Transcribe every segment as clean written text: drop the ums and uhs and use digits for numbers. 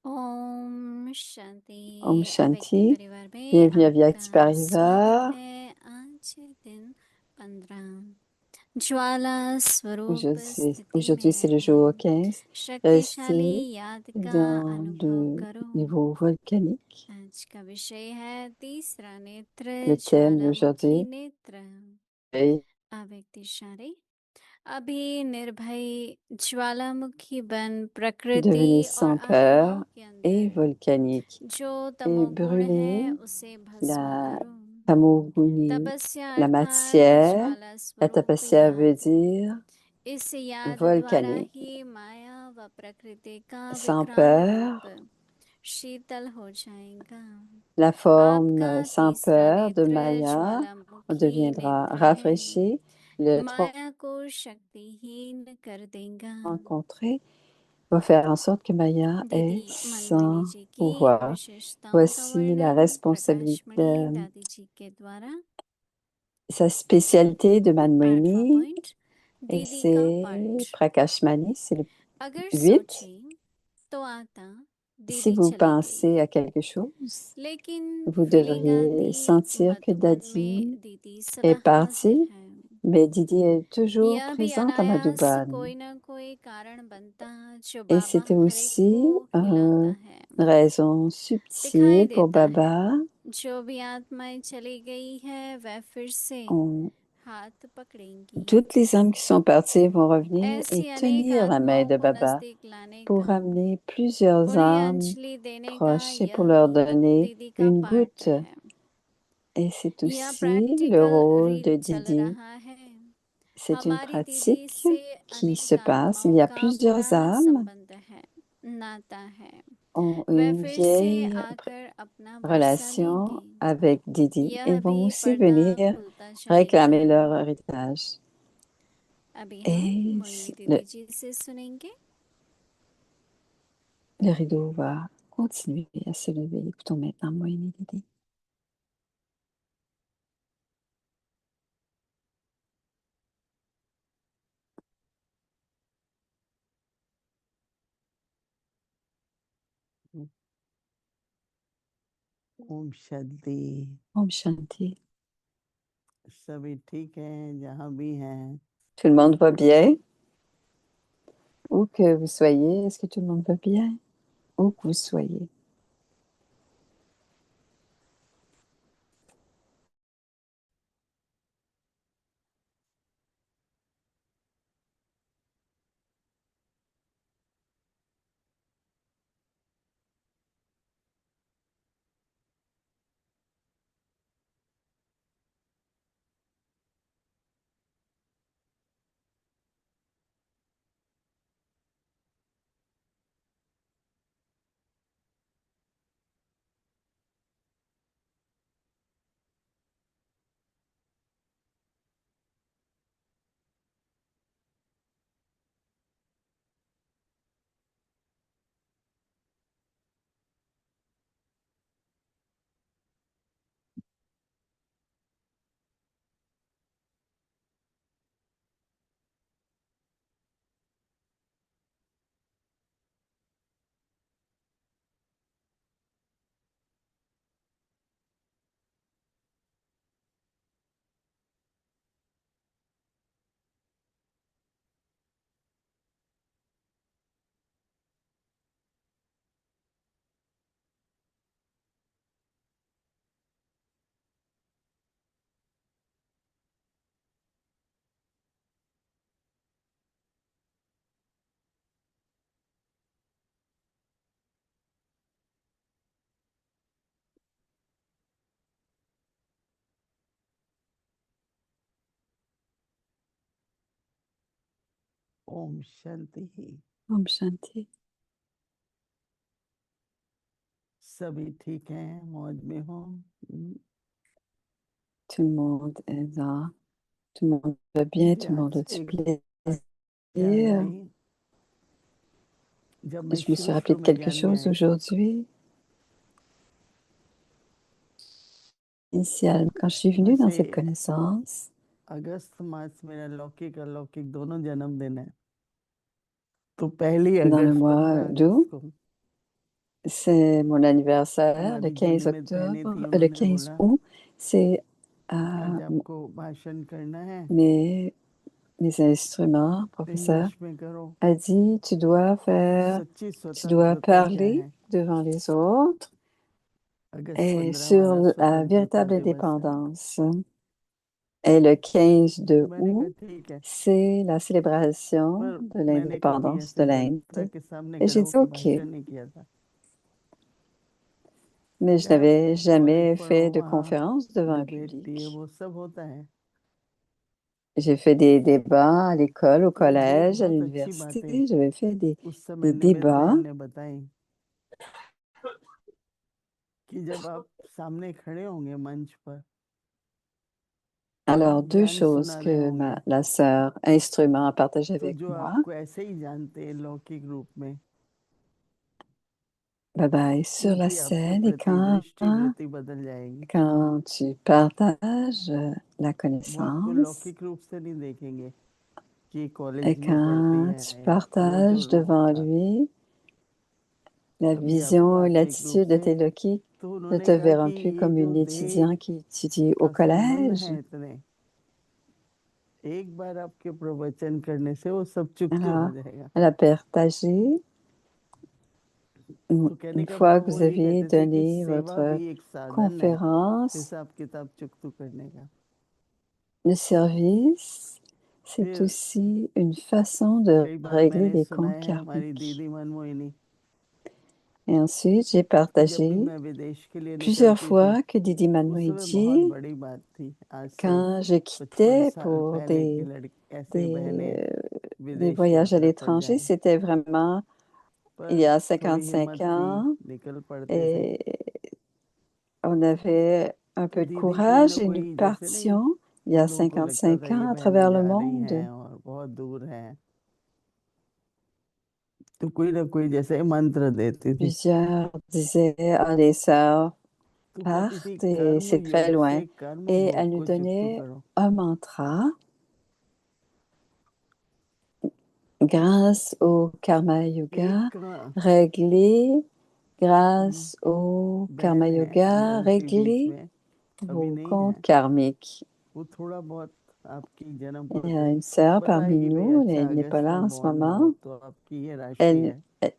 ओम Om शांति। अव्यक्ति Shanti. परिवार में Bienvenue à आपका Vyakti स्वागत Parivar. है। आज दिन 15 ज्वाला स्वरूप स्थिति Aujourd'hui, में c'est le रहना। jour 15. शक्तिशाली Restez याद का dans अनुभव le करो। niveau volcanique. आज का विषय है तीसरा नेत्र, Le thème ज्वालामुखी d'aujourd'hui नेत्र। est अव्यक्ति शारी। अभी निर्भय ज्वालामुखी बन devenez प्रकृति और sans peur आत्माओं के et अंदर volcanique. जो Et तमोगुण है brûlez उसे भस्म la करो। tamoguni, तपस्या la अर्थात matière. ज्वाला La स्वरूप tapasya veut याद। dire इस याद द्वारा volcanique. ही माया व प्रकृति का Sans विक्रांत peur, रूप शीतल हो जाएगा। la forme आपका sans तीसरा peur de नेत्र Maya ज्वालामुखी deviendra नेत्र है। rafraîchi. Le माया को शक्तिहीन कर देगा। rencontré va faire en sorte que Maya दीदी est मनमोहिनी sans जी की pouvoir. विशेषताओं का Voici la वर्णन responsabilité, प्रकाशमणि दादी जी के द्वारा। sa spécialité de 8वां Manmohini, पॉइंट, et दीदी का c'est पाठ। Prakashmani, c'est le अगर 8. सोचें तो आता Si दीदी vous चली गई, pensez à quelque chose, लेकिन vous फीलिंग devriez आती sentir que मधुबन में Dadi दीदी est सदा हाजिर parti, है। mais Didi est toujours यह भी présente à अनायास Madhuban. कोई न कोई कारण बनता जो Et बाबा c'était हरे को aussi हिलाता है। raison दिखाई subtile pour देता है Baba. जो भी आत्माएं चली गई है वह फिर से On- हाथ पकड़ेंगी। toutes les âmes qui sont parties vont revenir et ऐसी अनेक tenir la main आत्माओं de को Baba नजदीक लाने pour का, ramener plusieurs उन्हें âmes अंजलि देने का proches et यह pour leur भी donner दीदी का une पार्ट goutte. है। Et c'est यह aussi le practical rôle reel de चल Didi. रहा है। C'est une हमारी दीदी pratique से qui se अनेक passe. Il आत्माओं y a का plusieurs पुराना âmes संबंध है, नाता है। ont वह une फिर से vieille आकर अपना बरसा relation लेंगे। avec Didi et यह भी vont aussi पर्दा venir खुलता जाएगा। réclamer leur héritage. अभी हम Et मोहिनी le, दीदी जी से सुनेंगे। le rideau va continuer à se lever. Écoutons maintenant Moïni Didi. Om Shanti. Om Shanti. सभी ठीक हैं जहाँ भी हैं। Tout le monde va bien? Où que vous soyez, est-ce que tout le monde va bien? Où que vous soyez. Om Shanti. Om Shanti. सभी ठीक हैं, मौज में हो। Tout le monde est là. Tout le monde va bien, tout le monde a du plaisir. जब मैं Je me suis rappelé शुरू de में quelque ज्ञान में chose आई, aujourd'hui. Initialement, quand je suis venue dans cette connaissance, अगस्त मास मेरा लौकिक अलौकिक दोनों जन्मदिन है। तो पहली dans le अगस्त, mois 15 d'août, अगस्त को c'est mon anniversaire, le हमारी 15 जुली ने तहनी octobre, थी, le उन्होंने 15 बोला août, c'est आज आपको भाषण करना है, mes instruments, professeur, इंग्लिश में करो। a dit, सच्ची tu dois स्वतंत्रता क्या parler है? devant les autres अगस्त et 15 sur हमारा la स्वतंत्रता véritable दिवस है। indépendance. Et le 15 de मैंने कहा août, ठीक है, c'est la célébration पर de मैंने कभी l'indépendance ऐसे de l'Inde. जनता के सामने Et खड़े j'ai dit होकर OK, भाषण नहीं किया था। mais je क्या n'avais कॉलेज jamais पढ़ो, fait de वहाँ conférence devant un डिबेट ये public. वो सब होता है। J'ai fait des débats à l'école, au तो जो collège, à बहुत अच्छी l'université. बातें J'avais fait उस समय des निमित débats. भैया ने बताई कि जब आप सामने खड़े होंगे मंच पर, Alors, आप deux ज्ञान choses सुना रहे que होंगे, la sœur instrument a partagé तो avec जो moi. आपको ऐसे ही जानते हैं लौकिक रूप में, Bye bye, sur la उनकी आपके scène. Et प्रति दृष्टि वृत्ति बदल जाएगी। quand tu partages la वो आपको connaissance लौकिक रूप से नहीं देखेंगे कि et कॉलेज में पढ़ती quand है, tu वो जो partages रूप devant था lui la अभी आपको vision et आत्मिक रूप l'attitude de से, tes Loki, तो ne उन्होंने te कहा कि verront plus ये comme जो une देह étudiante qui étudie au का संबंध collège. है इतने, एक बार आपके प्रवचन करने से वो सब चुपके हो Alors, जाएगा। elle a partagé तो कहने une का fois भाव que वो vous ये aviez कहते थे कि donné सेवा votre भी एक साधन है conférence, हिसाब किताब चुकतू करने का। le service, c'est फिर aussi une façon de कई बार régler मैंने les सुना comptes है हमारी karmiques. दीदी मनमोहिनी Et ensuite, j'ai कि जब भी partagé मैं विदेश के लिए plusieurs निकलती थी, fois que Didi उस समय बहुत Manmoiji, बड़ी बात थी। आज से quand je 55 quittais साल pour पहले की ऐसे des, बहनें des विदेश voyages à यात्रा पर l'étranger, जाएं, c'était vraiment il y पर a थोड़ी 55 हिम्मत की, ans निकल पड़ते थे। et on avait un तो peu de दीदी कोई courage ना et nous कोई, जैसे नहीं, partions il y हम a लोगों को लगता था 55 ये ans à बहनें travers le जा रही monde. हैं और बहुत दूर हैं, तो कोई ना कोई जैसे मंत्र देती थी। Plusieurs disaient, ah, les sœurs तो कहती थी partent et कर्म c'est très योग loin. से कर्म Et भोग elle nous को चुकतू donnait करो। un mantra grâce au karma yoga, एक régler, grâce au karma बहन है yoga, लड़की बीच régler में, अभी vos नहीं comptes है, karmiques. वो थोड़ा बहुत आपकी जन्म Il कुल y a पे une sœur parmi बताएगी, भाई nous, अच्छा elle n'est pas अगस्त là में en ce बॉर्न हो moment. तो आपकी ये राशि Elle, है।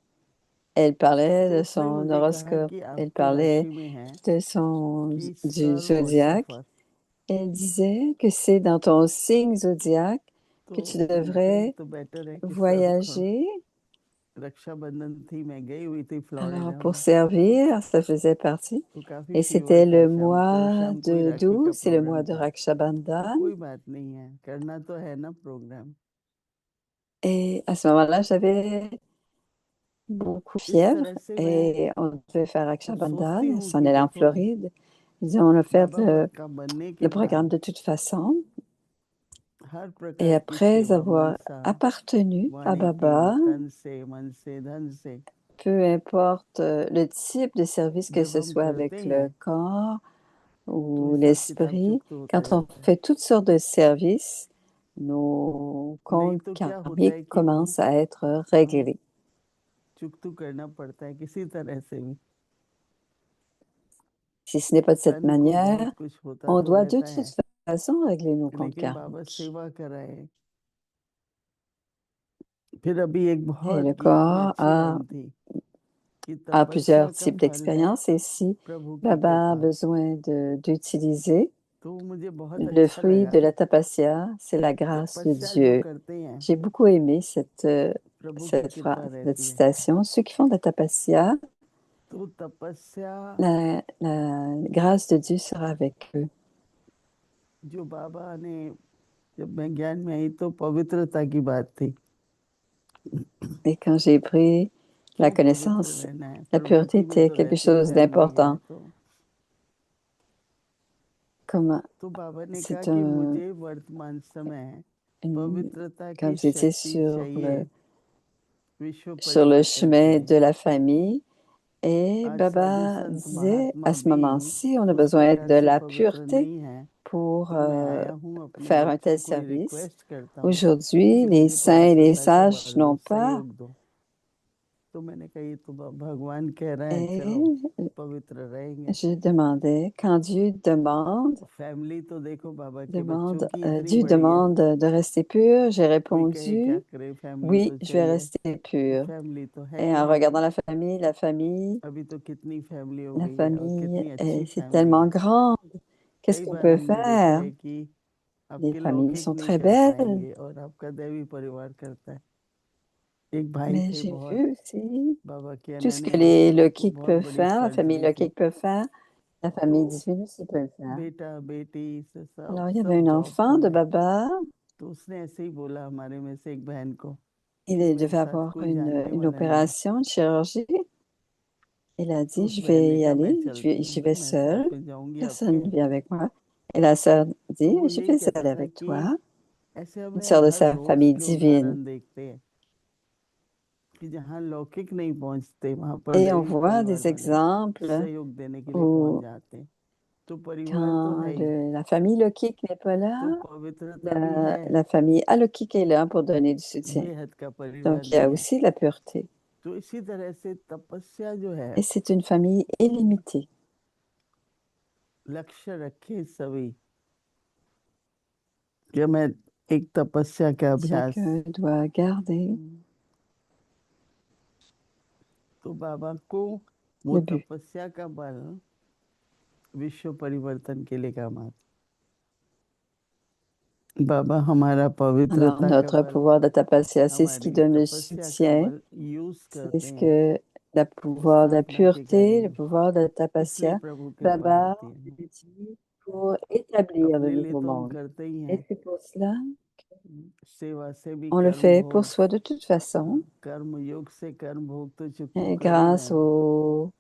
elle parlait तो de उसने son मुझे कहा horoscope, कि elle आपकी parlait राशि में है कि du सर्व और zodiaque. सफर। Elle disait que c'est dans ton signe zodiaque que tu तो मैंने कहा ये devrais तो बेटर है कि सर्व करो। voyager. रक्षाबंधन थी, मैं गई हुई थी Alors, फ्लोरिडा pour में, servir, ça faisait partie. तो काफी Et फीवर c'était था, le शाम को mois शाम को ही de राखी का d'août, c'est le mois programme de था। Raksha तो Bandhan. कोई बात नहीं है, करना तो है ना programme. Et à ce moment-là, j'avais beaucoup de इस fièvre तरह से मैं et on devait faire Raksha जब Bandhan. सोचती On हूँ s'en कि allait en देखो Floride. Disons, on a fait बाबा का बनने के le programme बाद de toute façon. हर Et प्रकार की après सेवा avoir मनसा, appartenu à वाणी की, Baba, तन से, मन से, धन से, peu importe le type de service, que जब ce हम soit करते avec le हैं corps तो ou हिसाब किताब l'esprit, चुकता होता quand on जाता है। fait toutes sortes de services, nos नहीं comptes तो क्या होता karmiques है कि commencent à être réglés. चुकतू करना पड़ता है किसी तरह से भी। Si ce n'est pas de cette तन को manière, बहुत कुछ होता on तो doit de रहता है, toute façon régler nos comptes लेकिन बाबा karmiques. सेवा कराए। फिर अभी एक Et बहुत le गीत में corps अच्छी लाइन थी कि a तपस्या plusieurs का types फल है d'expériences et si प्रभु की Baba a कृपा। besoin d'utiliser तो मुझे बहुत le अच्छा fruit लगा, de la tapasya, c'est la grâce de तपस्या जो Dieu. करते हैं J'ai beaucoup aimé प्रभु की cette कृपा phrase, cette रहती है। citation. Ceux qui font de la tapasya, तो तपस्या la grâce de Dieu sera avec eux. जो बाबा ने, जब मैं ज्ञान में आई तो पवित्रता की बात थी। Et quand j'ai pris la क्यों पवित्र connaissance, रहना है, la pureté प्रवृत्ति में était तो quelque रहते ही chose धर्म की है। d'important. Comme तो बाबा ने कहा c'est कि मुझे वर्तमान समय une- पवित्रता quand की vous étiez शक्ति चाहिए विश्व sur le परिवर्तन के chemin लिए। de la famille, et आज साधु Baba संत disait महात्मा à ce भी moment-ci, on a उस besoin प्रकार de से la पवित्र pureté नहीं है, pour तो मैं आया हूँ अपने faire un tel बच्चों को ये service. रिक्वेस्ट करता हूँ Aujourd'hui, कि les मुझे saints et les पवित्रता का sages बल दो, n'ont pas सहयोग दो। तो मैंने कहा ये तो भगवान कह रहा है, Et चलो पवित्र रहेंगे। je demandais, quand Dieu demande, family तो देखो बाबा के बच्चों की इतनी Dieu बड़ी है, demande de rester pur, j'ai कोई कहे क्या répondu, करे, फैमिली oui, तो je vais चाहिए, rester pur. फैमिली तो है Et ही en है। regardant la अभी तो कितनी फैमिली हो la गई है और famille, कितनी अच्छी c'est फैमिली tellement है। grande. Qu'est-ce कई qu'on बार peut हमने देखा faire? है कि Les आपके familles लौकिक sont नहीं très कर belles. पाएंगे और आपका दैवी परिवार करता है। एक भाई Mais थे j'ai बहुत, vu aussi बाबा के tout ce अनन्य que les भक्त, उनको Lokiks बहुत peuvent बड़ी faire, la famille सर्जरी थी, Lokik peut faire, la famille तो divine aussi peut le faire. बेटा बेटी से सब Alors, il y avait सब un जॉब enfant पे de हैं। Baba, तो उसने ऐसे ही बोला हमारे में से एक बहन को il कि मेरे devait साथ avoir कोई जाने une वाला नहीं है। opération, une chirurgie. Il a तो dit, उस je बहन vais ने y कहा मैं aller, चलती j'y हूँ, vais मैं साथ seule, में जाऊंगी personne आपके। ne vient avec moi. Et la sœur तो dit, वो je यही vais seule कहता था avec कि toi, ऐसे une हमने sœur de हर sa रोज famille के divine. उदाहरण देखते हैं कि जहाँ लौकिक नहीं पहुंचते वहां पर Et on दैवी voit परिवार des वाले exemples सहयोग देने के लिए पहुंच où जाते हैं। तो परिवार तो quand है ही, la famille Lokik n'est pas là, तो पवित्रता भी है, la famille Alokik est là pour donner du soutien. बेहद का परिवार Donc, il y भी a है। aussi la pureté. तो इसी तरह से तपस्या जो है, Et c'est une famille illimitée. लक्ष्य रखे सभी कि मैं एक तपस्या का अभ्यास, Chacun doit garder तो बाबा को वो le but. तपस्या का बल विश्व परिवर्तन के लिए काम आता। बाबा हमारा Alors, पवित्रता का notre बल, pouvoir de tapasya, c'est ce qui हमारी donne le तपस्या का soutien. बल यूज C'est करते ce हैं que le pouvoir de la स्थापना के कार्य pureté, le में, pouvoir de इसलिए tapasya, प्रभु कृपा Baba होती है। utilise pour établir le अपने लिए nouveau तो हम monde. करते ही Et हैं, c'est pour cela सेवा से भी on le कर्म fait pour भोग, soi de toute façon. कर्म योग से कर्म भोग तो चुकतू Et कर ही grâce रहे हैं। au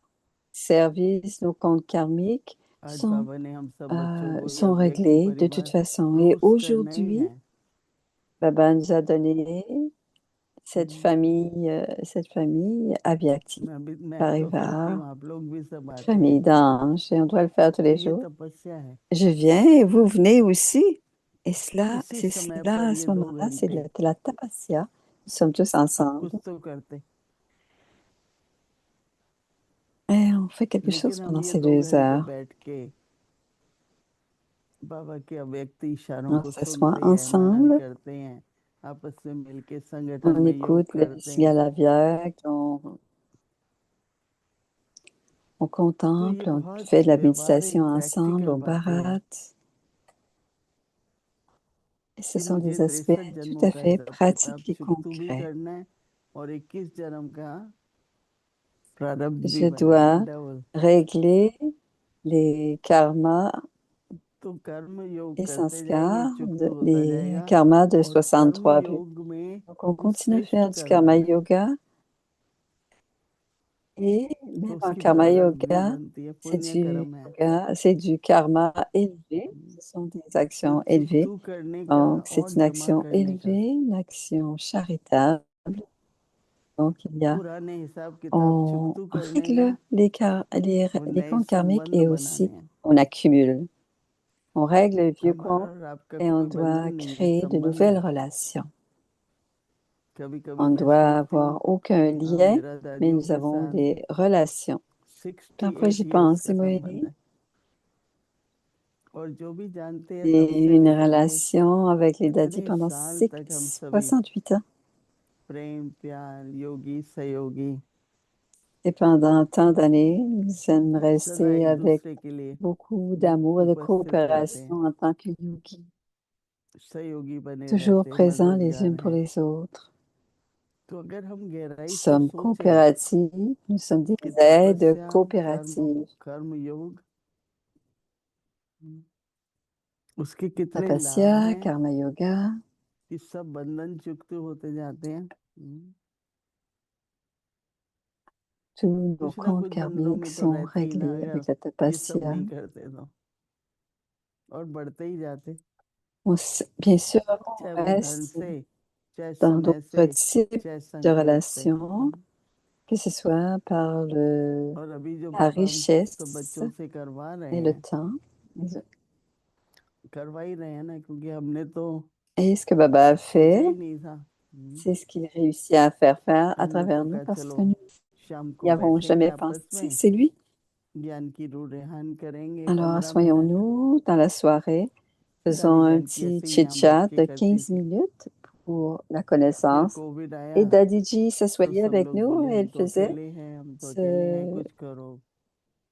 service, nos comptes karmiques आज बाबा ने हम सब बच्चों को ये sont अव्यक्त réglés de toute परिवार façon. Et रोज करना ही aujourd'hui, है। Baba nous a donné cette famille avyakti, मैं तो करती Parivar, हूँ, आप लोग भी सब आते famille हैं, d'anges, et on doit le faire tous तो les ये jours. तपस्या है। Je viens et vous venez aussi. Et cela, इसी c'est समय cela, पर à ये ce 2 moment-là, c'est घंटे de la tapasya. Nous sommes tous अब ensemble कुछ तो करते, et on fait quelque लेकिन chose हम pendant ये ces 2 2 घंटे heures. बैठ के बाबा के अव्यक्त इशारों On को s'assoit सुनते हैं, मनन ensemble, करते हैं, आपस में मिलके संगठन on में योग écoute le करते हैं। signal avyak, on तो contemple, ये on बहुत fait de la व्यवहारिक méditation ensemble, प्रैक्टिकल on बातें हैं bharate. Et ce कि sont मुझे des aspects 63 tout जन्मों à का fait हिसाब किताब pratiques et चुकतू भी concrets. करना है और 21 जन्म का प्रारब्ध भी Je बनाना है, dois double. régler les karmas तो कर्म योग et करते जाएंगे, sanskars, चुकतू होता les जाएगा karmas de और कर्म 63 buts. योग में Donc, on कुछ continue à श्रेष्ठ faire du कर karma देना है, yoga et तो même en उसकी karma प्रारब्ध भी yoga, बनती है, पुण्य कर्म है। c'est du karma élevé. Ce sont des तो actions élevées. चुकतू करने का Donc, और c'est une जमा action करने का, élevée, une action charitable. Donc, पुराने हिसाब किताब on चुकतू करने का règle और les नए comptes karmiques संबंध et बनाने aussi हैं। on accumule. On règle le vieux हमारा compte और आपका et on कोई बंधन doit नहीं है, créer de संबंध nouvelles है। relations. कभी कभी On मैं doit सोचती हूँ, avoir aucun हाँ lien, मेरा mais दादियों nous के avons साथ des relations. Parfois, 68 j'y years pense, का संबंध Simoélie. है और जो भी जानते हैं C'est तब से une लेकर के relation avec les daddies इतने pendant साल तक हम सभी 68 ans. प्रेम प्यार योगी सहयोगी Et pendant tant d'années, nous sommes सदा restés एक avec दूसरे के लिए beaucoup d'amour et de उपस्थित रहते हैं, coopération en tant que yogi, सहयोगी बने toujours रहते हैं, présents les मददगार unes pour हैं। les autres. तो अगर हम Nous गहराई से sommes सोचें coopératifs, nous sommes des कि aides तपस्या coopératives. कर्म योग उसके कितने लाभ Tapasya, हैं karma yoga, कि सब बंधन चुकते होते जाते हैं। tous nos कुछ ना comptes कुछ बंधनों karmiques में तो sont रहते ही ना, réglés अगर avec la ये सब tapasya. नहीं करते तो, और बढ़ते ही जाते, Bien sûr, चाहे on वो धन reste से, चाहे dans समय d'autres से, types चाहे de संकल्प से। relations, que ce soit par और अभी जो la बाबा हम सब richesse बच्चों से करवा रहे et le हैं, temps. करवा ही रहे हैं ना, क्योंकि हमने तो Et ce que Baba a सोचा fait, ही नहीं था C'est ce qu'il réussit à faire à हमने travers तो nous कहा parce चलो que nous शाम n'y को avons बैठेंगे jamais आपस pensé. में, C'est lui. ज्ञान की रूह रेहान करेंगे Alors, 15 minute. assoyons-nous dans la soirée, faisons दादी un जान की petit ऐसे ही यहाँ बैठ chit-chat के de करती 15 थी। minutes pour la फिर connaissance. कोविड आया Et Daddy G तो s'assoyait सब avec लोग nous बोले et हम il तो faisait अकेले हैं, हम तो अकेले हैं, ce... कुछ करो।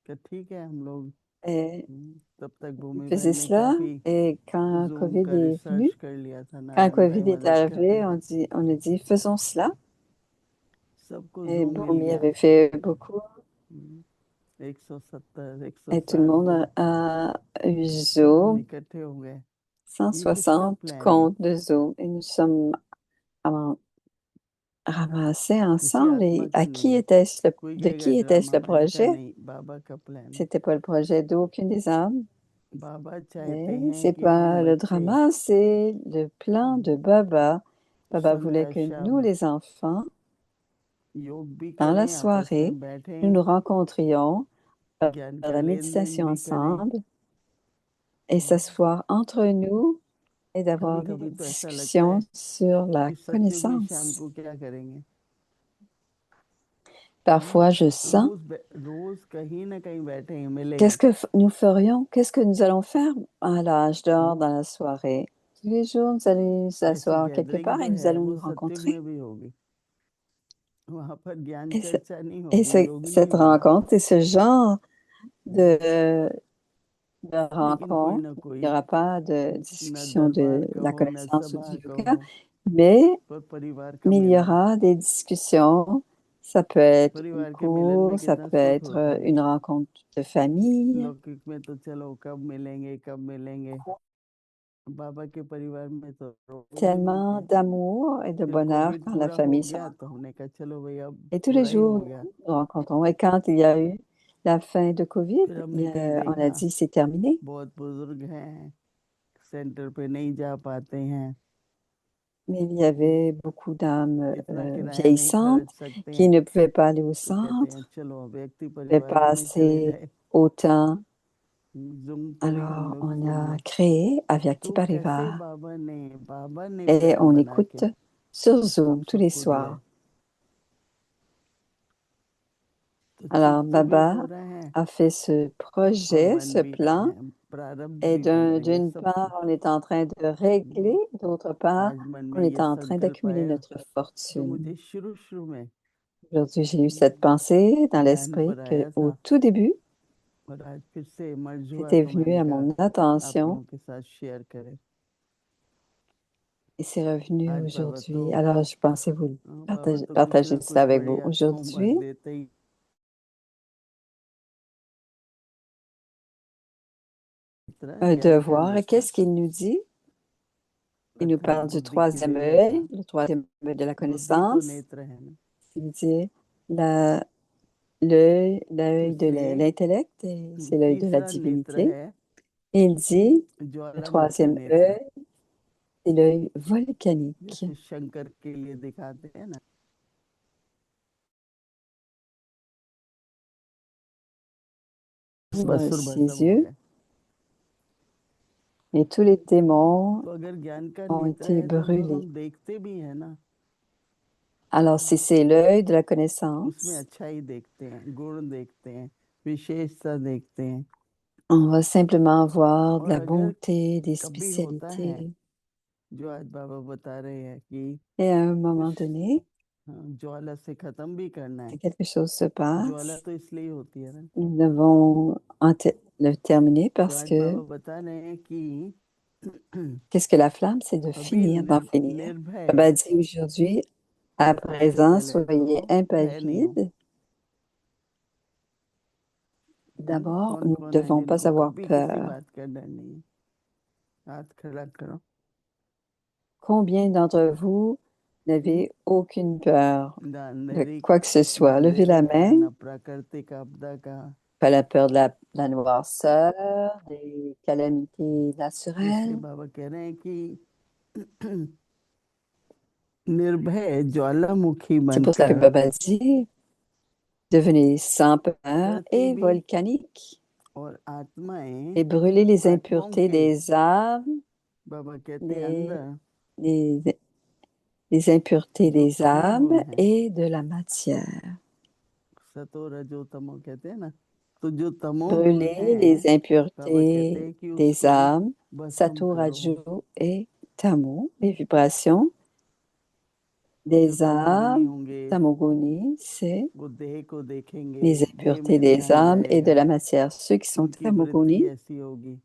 कि ठीक है हम लोग। et तब तक il भूमि बहन faisait ने cela. काफी Et quand जूम COVID का est venu, रिसर्च कर लिया था, quand नारायण भाई COVID est मदद करते arrivé, थे। on a dit faisons cela. सबको Et जूम मिल Bhumi गया। avait fait beaucoup. 170, Et tout le 160 monde a eu हम Zoom, इकट्ठे हो गए। ये किसका 160 प्लान है? comptes de Zoom. Et nous sommes ramassés किसी ensemble. आत्मा Et का à नहीं qui है। était-ce कोई de कहेगा qui était-ce drama le man का projet? नहीं, बाबा का प्लान है। C'était pas le projet d'aucune des âmes. बाबा चाहते Mais हैं c'est कि हम pas le बच्चे drama, c'est le plan de Baba. Baba voulait संध्या que शाम nous, les enfants, योग भी dans la करें, आपस soirée, में बैठें, nous nous rencontrions, faire ज्ञान का la लेन देन méditation भी करें। ensemble et s'asseoir entre nous et d'avoir कभी des कभी तो ऐसा लगता discussions है sur la कि सत्युग में शाम connaissance. को क्या करेंगे। Parfois, je sens, रोज कहीं ना कहीं बैठे हैं, मिले। qu'est-ce que nous ferions? Qu'est-ce que nous allons faire à l'âge d'or dans la soirée? Tous les jours, nous allons nous ऐसी asseoir quelque गैदरिंग part जो et nous है allons वो nous सत्युग rencontrer. में भी होगी। वहां पर ज्ञान Et, चर्चा नहीं et होगी, योग नहीं cette होगा, rencontre et ce genre de लेकिन कोई rencontre, ना il कोई, n'y aura pas de न discussion दरबार de la कहो न connaissance ou सभा du yoga, कहो, mais, पर परिवार का mais il y मिलन। aura des discussions. Ça peut être une परिवार के मिलन में cour, ça कितना peut सुख être होता है। une rencontre de famille. लौकिक में तो चलो कब मिलेंगे कब मिलेंगे, बाबा के परिवार में तो रोज ही Tellement मिलते हैं। d'amour et de फिर bonheur कोविड quand la पूरा हो famille se गया तो rencontre. हमने कहा चलो भाई अब Et tous les पूरा ही हो jours, गया। nous nous rencontrons. Et quand il y a eu la fin de COVID, फिर हमने कहीं on a देखा dit c'est terminé. बहुत बुजुर्ग हैं, सेंटर पे नहीं जा पाते हैं, Mais il y avait beaucoup d'âmes इतना किराया नहीं vieillissantes खर्च सकते qui हैं, ne pouvaient pas aller au तो कहते हैं centre, चलो व्यक्ति ne pouvaient परिवार pas में चले assez जाए, autant. जूम पर ही हम Alors, लोग on सुन a लें। créé Avyakti तो कैसे Parivar बाबा ने et प्लान on बना écoute के sur आप Zoom tous les सबको दिया है। soirs. तो Alors, चित्त भी हो Baba रहा है a fait ce और projet, मन ce भी रहा plan, है, प्रारब्ध et भी बन रही है d'une सब part, on est en train de régler, d'autre part, आज मन on में est ये en train संकल्प d'accumuler आया notre जो fortune. मुझे शुरू में Aujourd'hui, j'ai eu cette pensée dans ध्यान l'esprit पर que, आया au था tout début, और आज फिर से मर्ज हुआ, c'était तो venu मैंने à कहा mon आप attention लोगों के साथ शेयर करें। et c'est revenu आज बाबा तो aujourd'hui. Alors, je pensais vous बाबा तो कुछ partager ना cela कुछ avec vous. बढ़िया होमवर्क Aujourd'hui, देते ही तरह un ज्ञान का devoir. Et नेत्र, qu'est-ce qu'il nous dit? Il nous अर्थात parle du बुद्धि की troisième दिव्यता, œil, le troisième œil de la बुद्धि तो connaissance. नेत्र है ना, Il dit l'œil de इसलिए l'intellect, et c'est l'œil de la तीसरा नेत्र divinité. है Et il dit, le ज्वालामुखी troisième नेत्र, œil, c'est l'œil volcanique. जैसे शंकर के लिए दिखाते हैं ना, बसुर Ses भसम हो yeux, गए। et tous les démons तो अगर ज्ञान का ont नेत्र été है तो जो brûlés. हम देखते भी है ना, Alors, si c'est l'œil de la उसमें connaissance, अच्छाई देखते हैं, गुण देखते हैं, विशेषता देखते हैं। on va simplement voir de और la अगर bonté, des कभी होता है spécialités. जो आज बाबा बता रहे हैं कि Et à un moment donné, ज्वाला से खत्म भी करना है, quelque chose se ज्वाला passe. तो इसलिए होती है ना, Nous devons le terminer तो parce आज que बाबा बता रहे हैं कि qu'est-ce que la flamme? C'est de अभी finir, d'en finir. निर्भय, Baba dit aujourd'hui, à सबसे présent, पहले soyez तो भय नहीं हो। impavides. D'abord, कौन nous कौन ne है devons pas जिनको avoir कभी किसी peur. बात का डर नहीं है, हाथ खड़ा करो। Combien d'entre vous n'avez aucune peur de अंधेरी, quoi que ce न soit? Levez अंधेरे la का, main. न प्राकृतिक आपदा का, Pas la peur de la noirceur, des calamités इसलिए naturelles. बाबा कह रहे हैं कि निर्भय ज्वालामुखी C'est pour ça que बनकर Baba dit, devenez sans peur प्रकृति et भी volcanique और आत्माएं, et brûlez les आत्माओं impuretés के, des âmes, बाबा कहते हैं les, अंदर les, les impuretés जो des कम âmes गुण है et de la matière. सतो रजो तमो कहते हैं ना, तो जो तमोगुण Brûler les है बाबा कहते impuretés हैं कि des उसको âmes, भस्म Sato, करो। Raju et Tamu, les vibrations जो des तमोगुणी âmes, होंगे Tamoguni, c'est वो देह को देखेंगे, les देह impuretés में des ध्यान âmes et de जाएगा, la matière. Ceux qui sont उनकी वृत्ति Tamoguni, ऐसी होगी।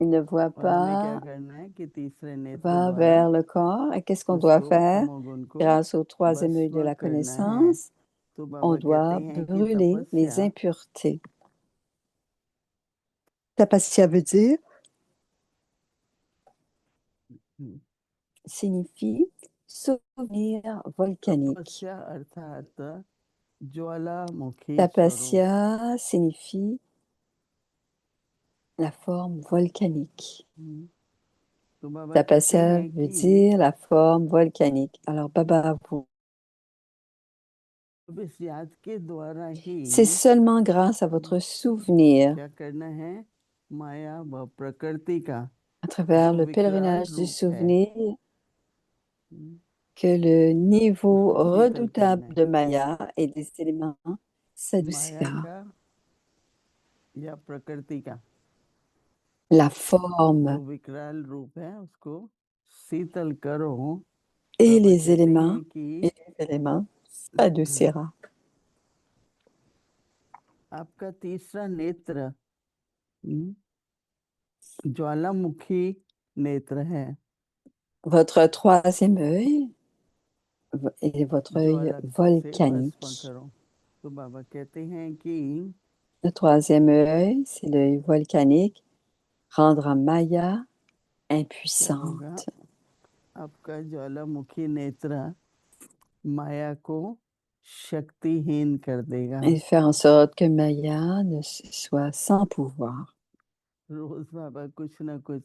ils ne voient और हमें क्या pas करना है कि तीसरे नेत्र va द्वारा vers le corps. Et qu'est-ce qu'on doit उसको faire? तमोगुण को Grâce au troisième œil de भस्म la करना है। connaissance, तो on बाबा कहते doit हैं कि brûler les तपस्या impuretés. Tapasya veut dire, signifie souvenir volcanique. तपस्या अर्थात ज्वालामुखी स्वरूप। Tapasya signifie la forme volcanique. तो बाबा कहते Tapasya हैं veut कि dire la forme volcanique. Alors, Baba, अब इस याद के द्वारा ही c'est seulement grâce à votre souvenir, क्या करना है, माया व प्रकृति का à travers जो le विकराल pèlerinage du रूप है souvenir, que le niveau उसको शीतल करना redoutable है। de Maya et des éléments माया s'adoucira. का या प्रकृति का La जो forme विकराल रूप है उसको शीतल करो। et बाबा les कहते éléments हैं कि et les éléments s'adoucira. आपका तीसरा नेत्र ज्वालामुखी नेत्र है। Votre troisième œil est votre œil ज्वाला से भस्म volcanique. करो। तो बाबा कहते हैं कि Le troisième œil, c'est l'œil volcanique, rendra Maya क्या होगा, impuissante. आपका ज्वालामुखी नेत्र माया को शक्तिहीन कर देगा। Et faire en sorte que Maya ne soit sans pouvoir. रोज बाबा कुछ ना कुछ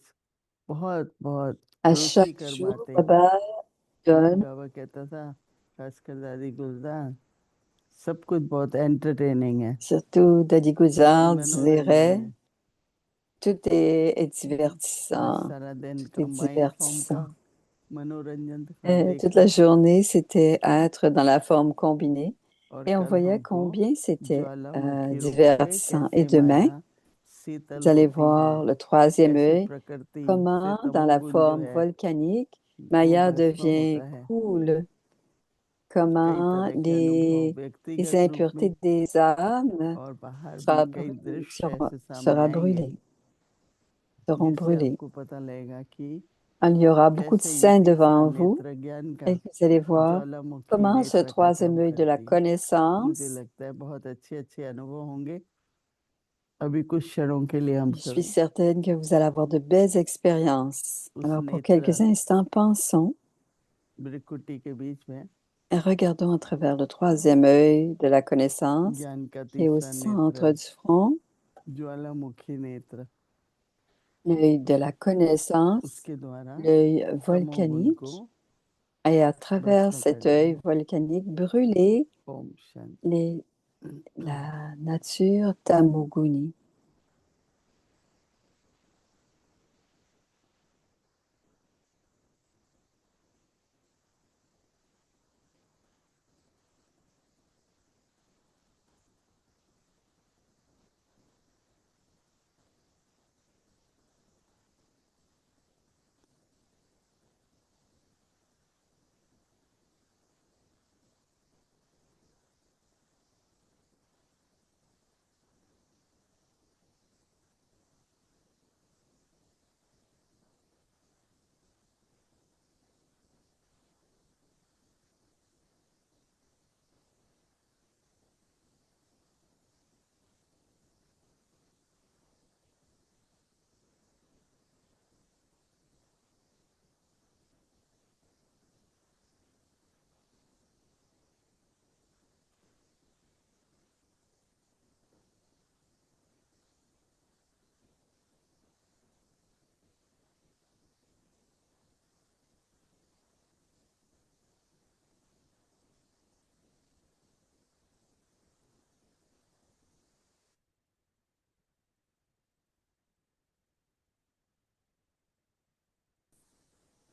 बहुत बहुत À chaque रुचिकर jour, बातें। Baba donne, बाबा कहता था, खासकर दादी गुलजार, सब कुछ बहुत एंटरटेनिंग है, surtout Dadi Guzar मनोरंजन dirait, है। tout est आज divertissant, सारा दिन tout est कंबाइंड फॉर्म का divertissant. मनोरंजन था Toute la देखा, journée, c'était être dans la forme combinée. और Et on कल voyait हमको combien c'était ज्वालामुखी रूप से divertissant. Et कैसे demain, माया शीतल vous allez होती है, voir le troisième कैसी œil, प्रकृति से comment dans la तमोगुण जो forme है volcanique, वो Maya भस्म devient होता है। cool, कई comment तरह के अनुभव les व्यक्तिगत रूप में impuretés des âmes और बाहर भी sera कई brûlée- दृश्य seront, ऐसे सामने sera आएंगे brûlée, seront जिससे brûlées. आपको पता लगेगा कि Il y aura beaucoup de कैसे ये saints तीसरा devant vous नेत्र ज्ञान का et vous allez voir ज्वालामुखी comment ce नेत्र का troisième काम œil de la करती है। मुझे connaissance, लगता है बहुत अच्छे अच्छे अनुभव होंगे। अभी कुछ क्षणों के लिए हम je सब suis certaine que vous allez avoir de belles expériences. उस Alors pour नेत्र quelques instants, pensons भृकुटी के बीच में et regardons à travers le troisième œil de la connaissance ज्ञान का qui est au तीसरा centre नेत्र du front, ज्वालामुखी नेत्र, l'œil de la connaissance, उसके द्वारा l'œil तमोगुण को volcanique, et à travers भस्म cet करना œil है। volcanique, brûler Om Shanti. la nature Tamoguni.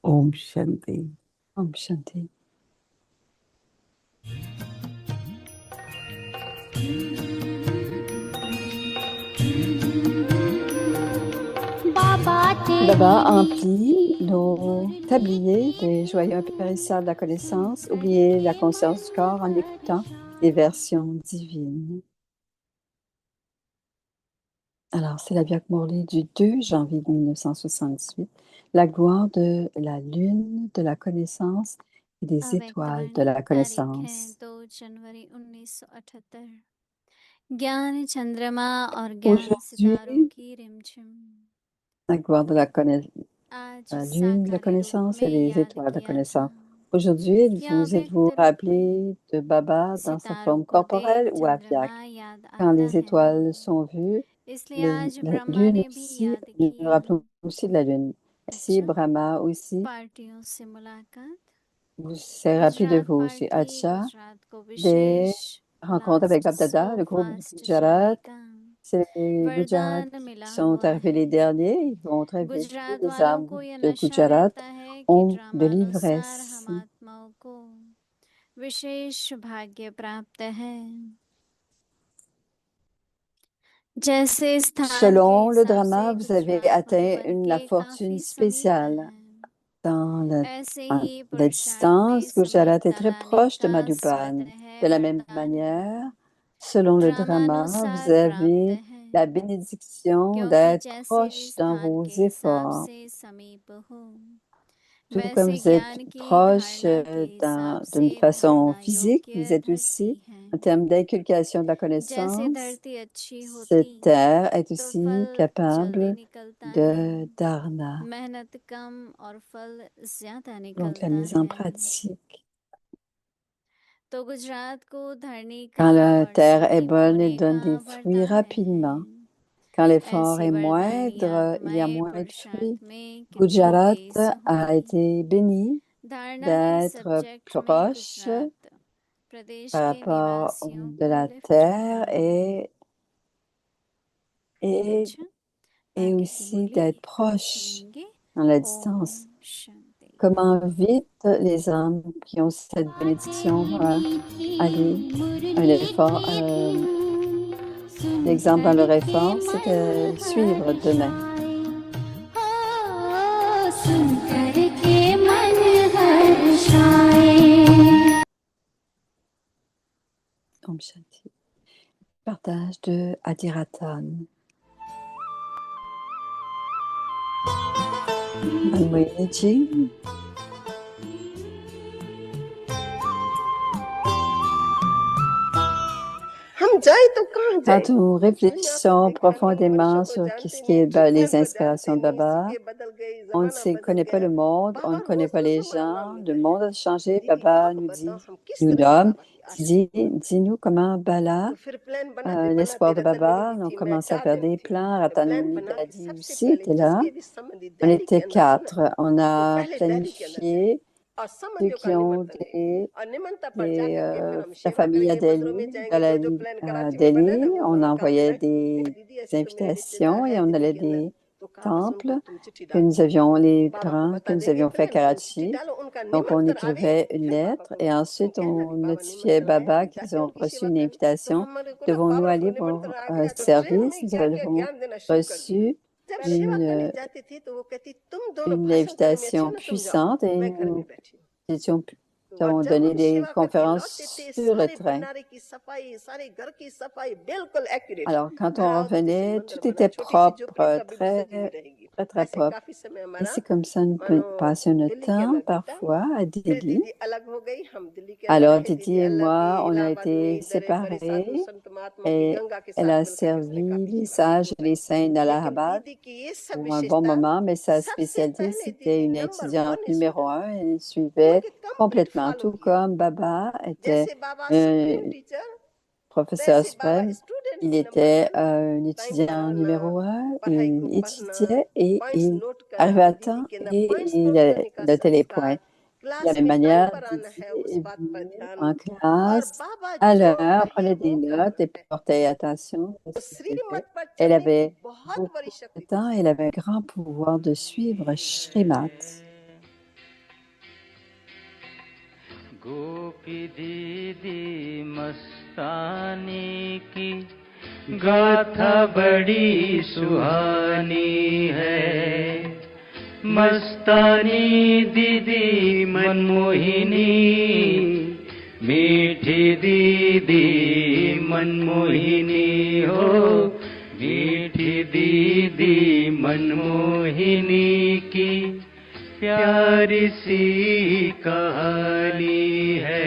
Om Shanti. Om Shanti. Baba emplit nos tabliers des joyaux impérissables de la connaissance, oubliez la conscience du corps en écoutant les versions divines. Alors, c'est la Vyak Murli du 2 janvier 1978, la gloire de la lune de la connaissance et des étoiles de la connaissance. 2 जनवरी 1978 ज्ञान चंद्रमा और ज्ञान सितारों की रिमझिम La gloire de la आज lune de la साकारी रूप connaissance et में des याद étoiles de la किया था connaissance. Aujourd'hui, कि vous êtes-vous अव्यक्त rappelé de Baba dans sa सितारों forme को देख corporelle ou चंद्रमा avyak? याद Quand आता les है étoiles sont vues, इसलिए आज la ब्रह्मा lune ने भी aussi, याद nous nous किया rappelons aussi de la lune. Ainsi, अच्छा Brahma aussi पार्टियों से मुलाकात vous s'est rappelé de Gujarat vous aussi. Party Acha, Gujarat को des विशेष rencontres avec लास्ट Babdada, सो le groupe du fast Gujarat. जाएगा C'est les Gujarat वरदान qui मिला sont हुआ arrivés है les derniers. Ils vont très vite. Tous Gujarat les वालों âmes को यह de नशा Gujarat रहता है कि ont de ड्रामानुसार l'ivresse. हम आत्माओं को विशेष भाग्य प्राप्त है जैसे स्थान के Selon le हिसाब से drama, vous avez गुजरात atteint मधुबन la के fortune काफी समीप spéciale. है Dans ऐसे la ही पुरुषार्थ में distance, Gujarat est समीपता très लाने proche de का Madhuban. स्वतः De la même वरदान manière, selon le drama, vous ड्रामानुसार प्राप्त avez है la bénédiction क्योंकि d'être जैसे proche dans स्थान vos के हिसाब efforts. से समीप हो Tout comme वैसे vous êtes ज्ञान की proche धारणा के हिसाब d'une से façon धारणा physique, vous योग्य êtes धरती aussi, है en termes d'inculcation de la जैसे connaissance, धरती अच्छी cette होती terre est तो aussi फल जल्दी capable निकलता है de dharana. मेहनत कम और फल ज्यादा Donc la निकलता mise en है pratique. तो गुजरात को धरनी का Quand la और terre est समीप bonne, होने elle donne का des fruits वरदान rapidement. है Quand l'effort ऐसी est वरदानी moindre, il y a आत्माएं moins de fruits. पुरुषार्थ में कितनी Gujarat तेज a होंगी été béni धारणा के d'être सब्जेक्ट में proche गुजरात प्रदेश par के rapport निवासियों de को la लिफ्ट terre है et अच्छा et आगे की aussi मुरली d'être हम proche सुनेंगे dans la ओम distance. Shanti Comment vite les âmes qui ont cette bénédiction vont aller un effort. L'exemple dans leur effort, c'est de suivre demain. Om Shanti. Partage de Adiratan. Manmoyiji. Quand nous réfléchissons profondément sur ce qui est les inspirations de Baba, on ne connaît pas le monde, on ne connaît pas les gens, le monde a changé. Baba nous dit, nous nommes, dis-nous comment Bala, l'espoir de Baba, on commence à faire des plans. Ratan Dadi aussi était là. On était 4. On a planifié ceux qui ont la famille à Delhi, dans la vie à Delhi. On envoyait des invitations et on allait des temples que nous avions, les parents que nous avions fait à Karachi. Donc, on écrivait une lettre et ensuite on notifiait Baba qu'ils ont reçu une invitation. Devons-nous aller pour un service? Nous avons reçu une invitation puissante et nous avons donné des conférences sur le train. Alors, quand on revenait, tout était propre, très, très, très propre. Et c'est comme ça nous passions notre temps, parfois, à Delhi. Alors, Didi et moi, on a été séparés et elle a servi les sages et les saints d'Allahabad pour un bon moment, mais sa spécialité, c'était une étudiante numéro 1. Elle suivait complètement, tout comme Baba était un professeur suprême. Il était un étudiant numéro 1. Il étudiait et il arrivait à temps et il notait les points. De la même manière, Didi est venue en classe à l'heure, prenait des notes et portait attention à ce qu'elle faisait. Elle avait beaucoup de temps, elle avait un grand pouvoir de suivre Shrimat. गोपी दीदी मस्तानी की गाथा बड़ी सुहानी है। मस्तानी दीदी मनमोहिनी, मीठी दीदी मनमोहिनी हो, मीठी दीदी मनमोहिनी की प्यारी सी कहानी है।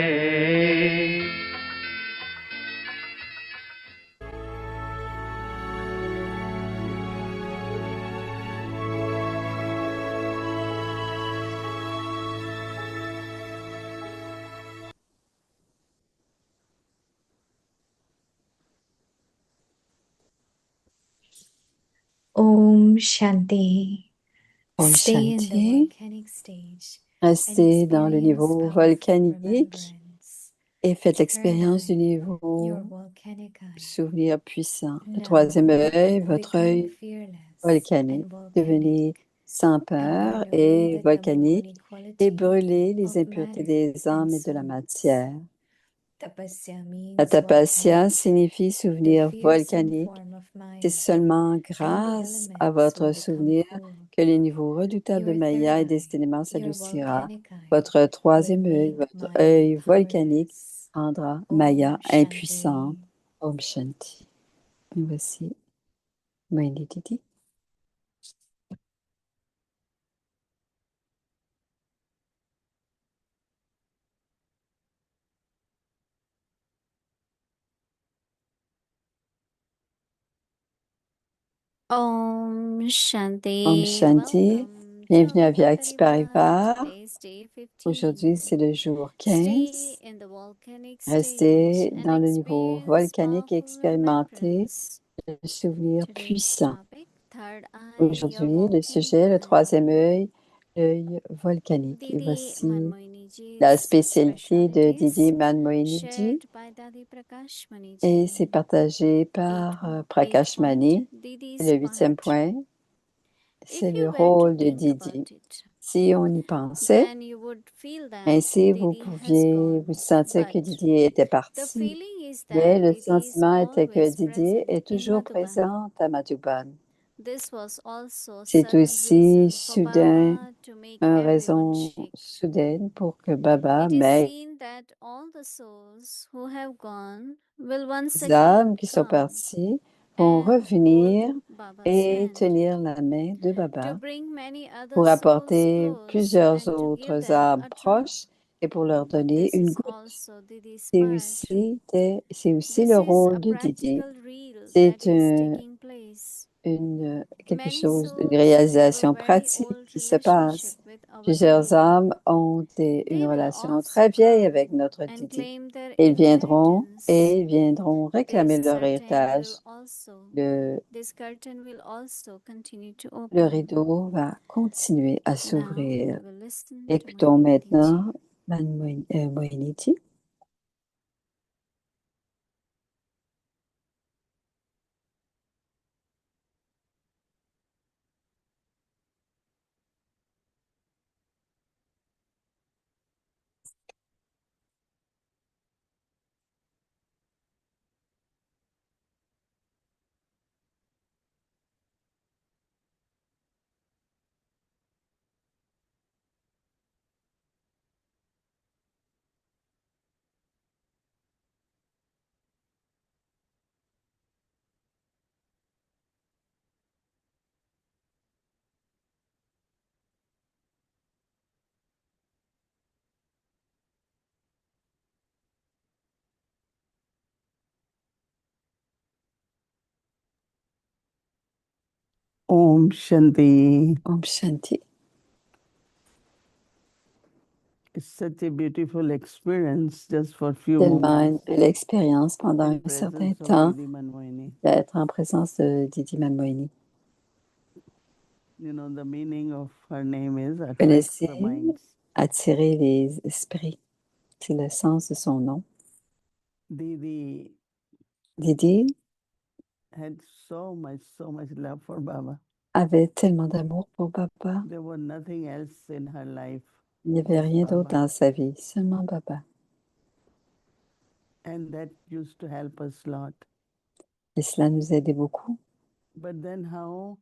Om Shanti. Om Stay in the Shanti. volcanic stage Restez dans le niveau experience volcanique remembrance. et faites l'expérience du Your niveau volcanic eye. souvenir puissant. Le Now, troisième œil, votre become œil fearless volcanique. and volcanic, Devenez sans and peur burn away et the volcanique tamooguni et quality brûlez les of impuretés matter des and âmes et de la souls. matière. Tapasya La means tapasya volcanic, signifie the souvenir fearsome volcanique. form of C'est Maya, seulement and the grâce à elements votre will become souvenir cool. que les niveaux redoutables de Your Maya et third des eye, éléments your s'adoucira. volcanic eye, Votre will troisième œil, make votre Maya œil volcanique, powerless. rendra Om Maya Shanti. impuissante. Om Shanti. Et voici Moini Didi. Om Shanti. Om Shanti. Welcome Bienvenue à to Vyakti Parivar. Today's day 15. Aujourd'hui, c'est le jour Stay 15. in the volcanic Restez stage dans and le niveau experience volcanique et powerful expérimentez remembrance. le souvenir Today's puissant. topic, third eye, your Aujourd'hui, le volcanic sujet, le eye. troisième œil, l'œil volcanique. Et Didi voici Manmohiniji's la spécialité de specialities Didi Manmohiniji shared by Dadi Prakash et c'est Maniji. partagé par Prakash Mani. Didi's Le huitième part. point, If c'est you le were to rôle de think Didi. about it, Si on y pensait, then you would feel that ainsi vous Didi has pouviez gone. vous sentir que But Didi était the parti. feeling is Mais that le Didi is sentiment était que always Didi present est in toujours Madhuban. présente à Madhuban. This was also C'est sudden aussi reason for soudain, Baba to make une everyone raison shake. soudaine pour que Baba It is met seen that all the souls who have gone will once les âmes again qui sont come parties vont and revenir hold Baba's et hand tenir la main de to Baba bring many other pour souls apporter close plusieurs and to give autres them âmes a drop. proches et pour leur donner This une is goutte. also Didi's C'est part. aussi This le is a rôle de Didi. practical reel C'est that is taking place. quelque Many chose, une souls have a réalisation very pratique old qui se relationship passe. with our Plusieurs Didi. âmes ont une They will relation also très vieille come avec notre and Didi. claim their Ils viendront inheritance. et viendront réclamer This leur curtain héritage. will also, Le, this curtain will also continue to le open. rideau va continuer à Now we s'ouvrir. will listen to Écoutons Moini Didi. maintenant Mohiniji. Om Shanti. Om Shanti. It's such a beautiful experience just for a few Tellement une moments belle expérience pendant in un certain presence of temps Didi Manmohini. d'être en présence de Didi Manmohini. You know, the meaning of her name is Vous attract connaissez the minds. attirer les esprits. C'est le sens de son nom. Didi Didi had so much love for Baba. avait tellement d'amour pour Baba. There was nothing else in her life. Il n'y avait rien d'autre dans sa vie, seulement Baba. And that used to help us a lot. Et cela nous aidait beaucoup. But then how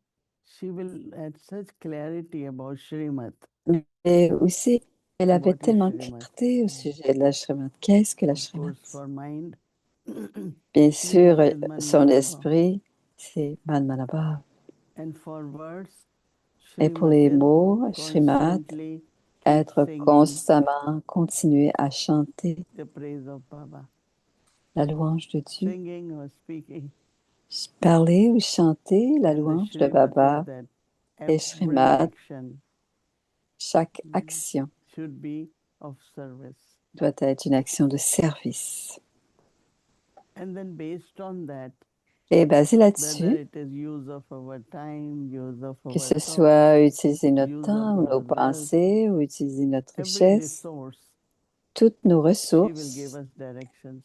she will had such clarity about Srimad. Mais aussi, elle avait What is tellement de Srimad? clarté au sujet de la Srimad. Qu'est-ce que la Of Srimad? course, for mind, Bien sûr, Srimad is Man son Manabha. esprit, c'est Manmanabha. And for words, Et pour Srimad les is mots, Srimad, constantly keep être singing constamment, continuer à chanter the praise of Baba. la louange de Dieu. Singing or speaking. Parler ou chanter la And the louange de Srimad Baba says that et every Srimad, action chaque action should be of service. doit être une action de service. And then based on that, Et basé whether là-dessus, it is use of our time, use of que our ce thought, soit utiliser notre use of temps ou our nos wealth, pensées ou utiliser notre every richesse, resource, toutes nos she will give ressources, us directions.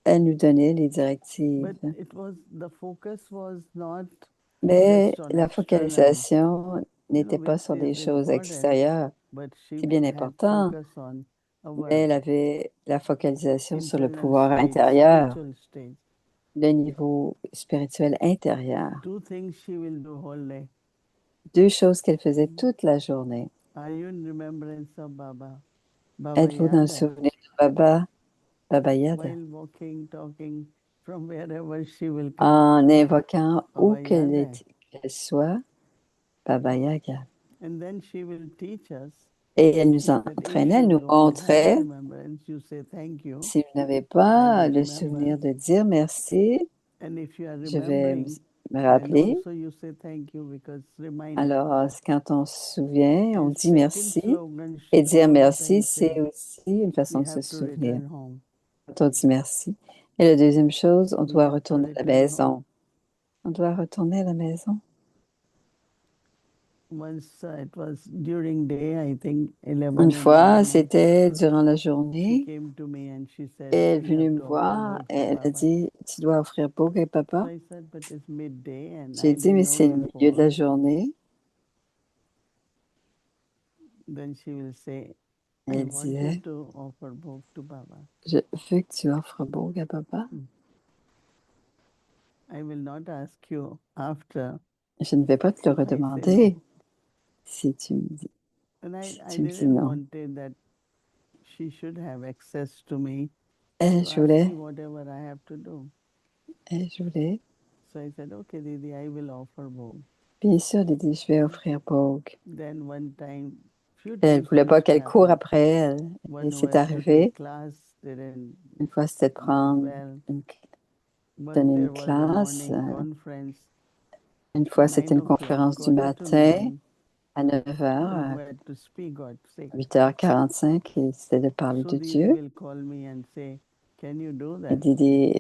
elle nous donnait les directives. But it was the focus was not Mais just on la external, focalisation n'était pas which sur des is choses important, extérieures. but she C'est bien had important, focus on mais our elle avait la focalisation sur le internal pouvoir stage, intérieur, spiritual stage. le niveau spirituel intérieur. Two things she will do whole day. Deux choses qu'elle faisait toute la journée. Are you in remembrance of Baba? Baba Êtes-vous dans le Yada? souvenir de Baba, Baba Yada, While walking, talking, from wherever she will come. en invoquant où Baba qu'elle Yada. qu'elle soit, Baba Yaga. And then she will teach us Et elle nous that if entraînait, elle you nous don't have montrait, remembrance, you say thank you. si vous n'avez I pas will le remember. souvenir de dire merci, And if you are je vais remembering, me then rappeler. also you say thank you because reminder. Alors, quand on se souvient, on And dit second merci. slogan, she Et dire follows merci, and c'est say, aussi une façon we de se have to souvenir. return home. Quand on dit merci. Et la deuxième chose, on We doit have to retourner à la return home. maison. On doit retourner à la maison. Once it was during day, I think 11 Une in the fois, morning, c'était durant la she journée, came to me and she et said, elle est you venue have me to offer voir bhog et to elle a Baba. dit, tu dois offrir Bhog à papa. So I said, but it's midday and J'ai I dit, didn't mais know c'est le milieu de la before. journée. Then she will say, Et I elle want you disait, to offer bhog to Baba. je veux que tu offres Bhog à papa. I will not ask you after. Je ne vais pas te le I say redemander no. si tu me dis, And si I tu me dis didn't non. want it that she should have access to me Et to je ask voulais, me whatever I have to do. et je voulais, So I said, okay, Didi, I will offer bhog. bien sûr, elle dit, je vais offrir Bhog. Then one time, few Elle times voulait pas used to qu'elle court happen. après elle. One Et who c'est has to arrivé, take class didn't une fois, c'était de do prendre well. Once donner there une was a classe. morning conference, Une fois, c'était 9 une o'clock, conférence du quarter to matin 9, à 9 who h, had to speak got sick. 8h45, et c'était de parler So de Didi Dieu. will call me and say, can you do Et that? Didi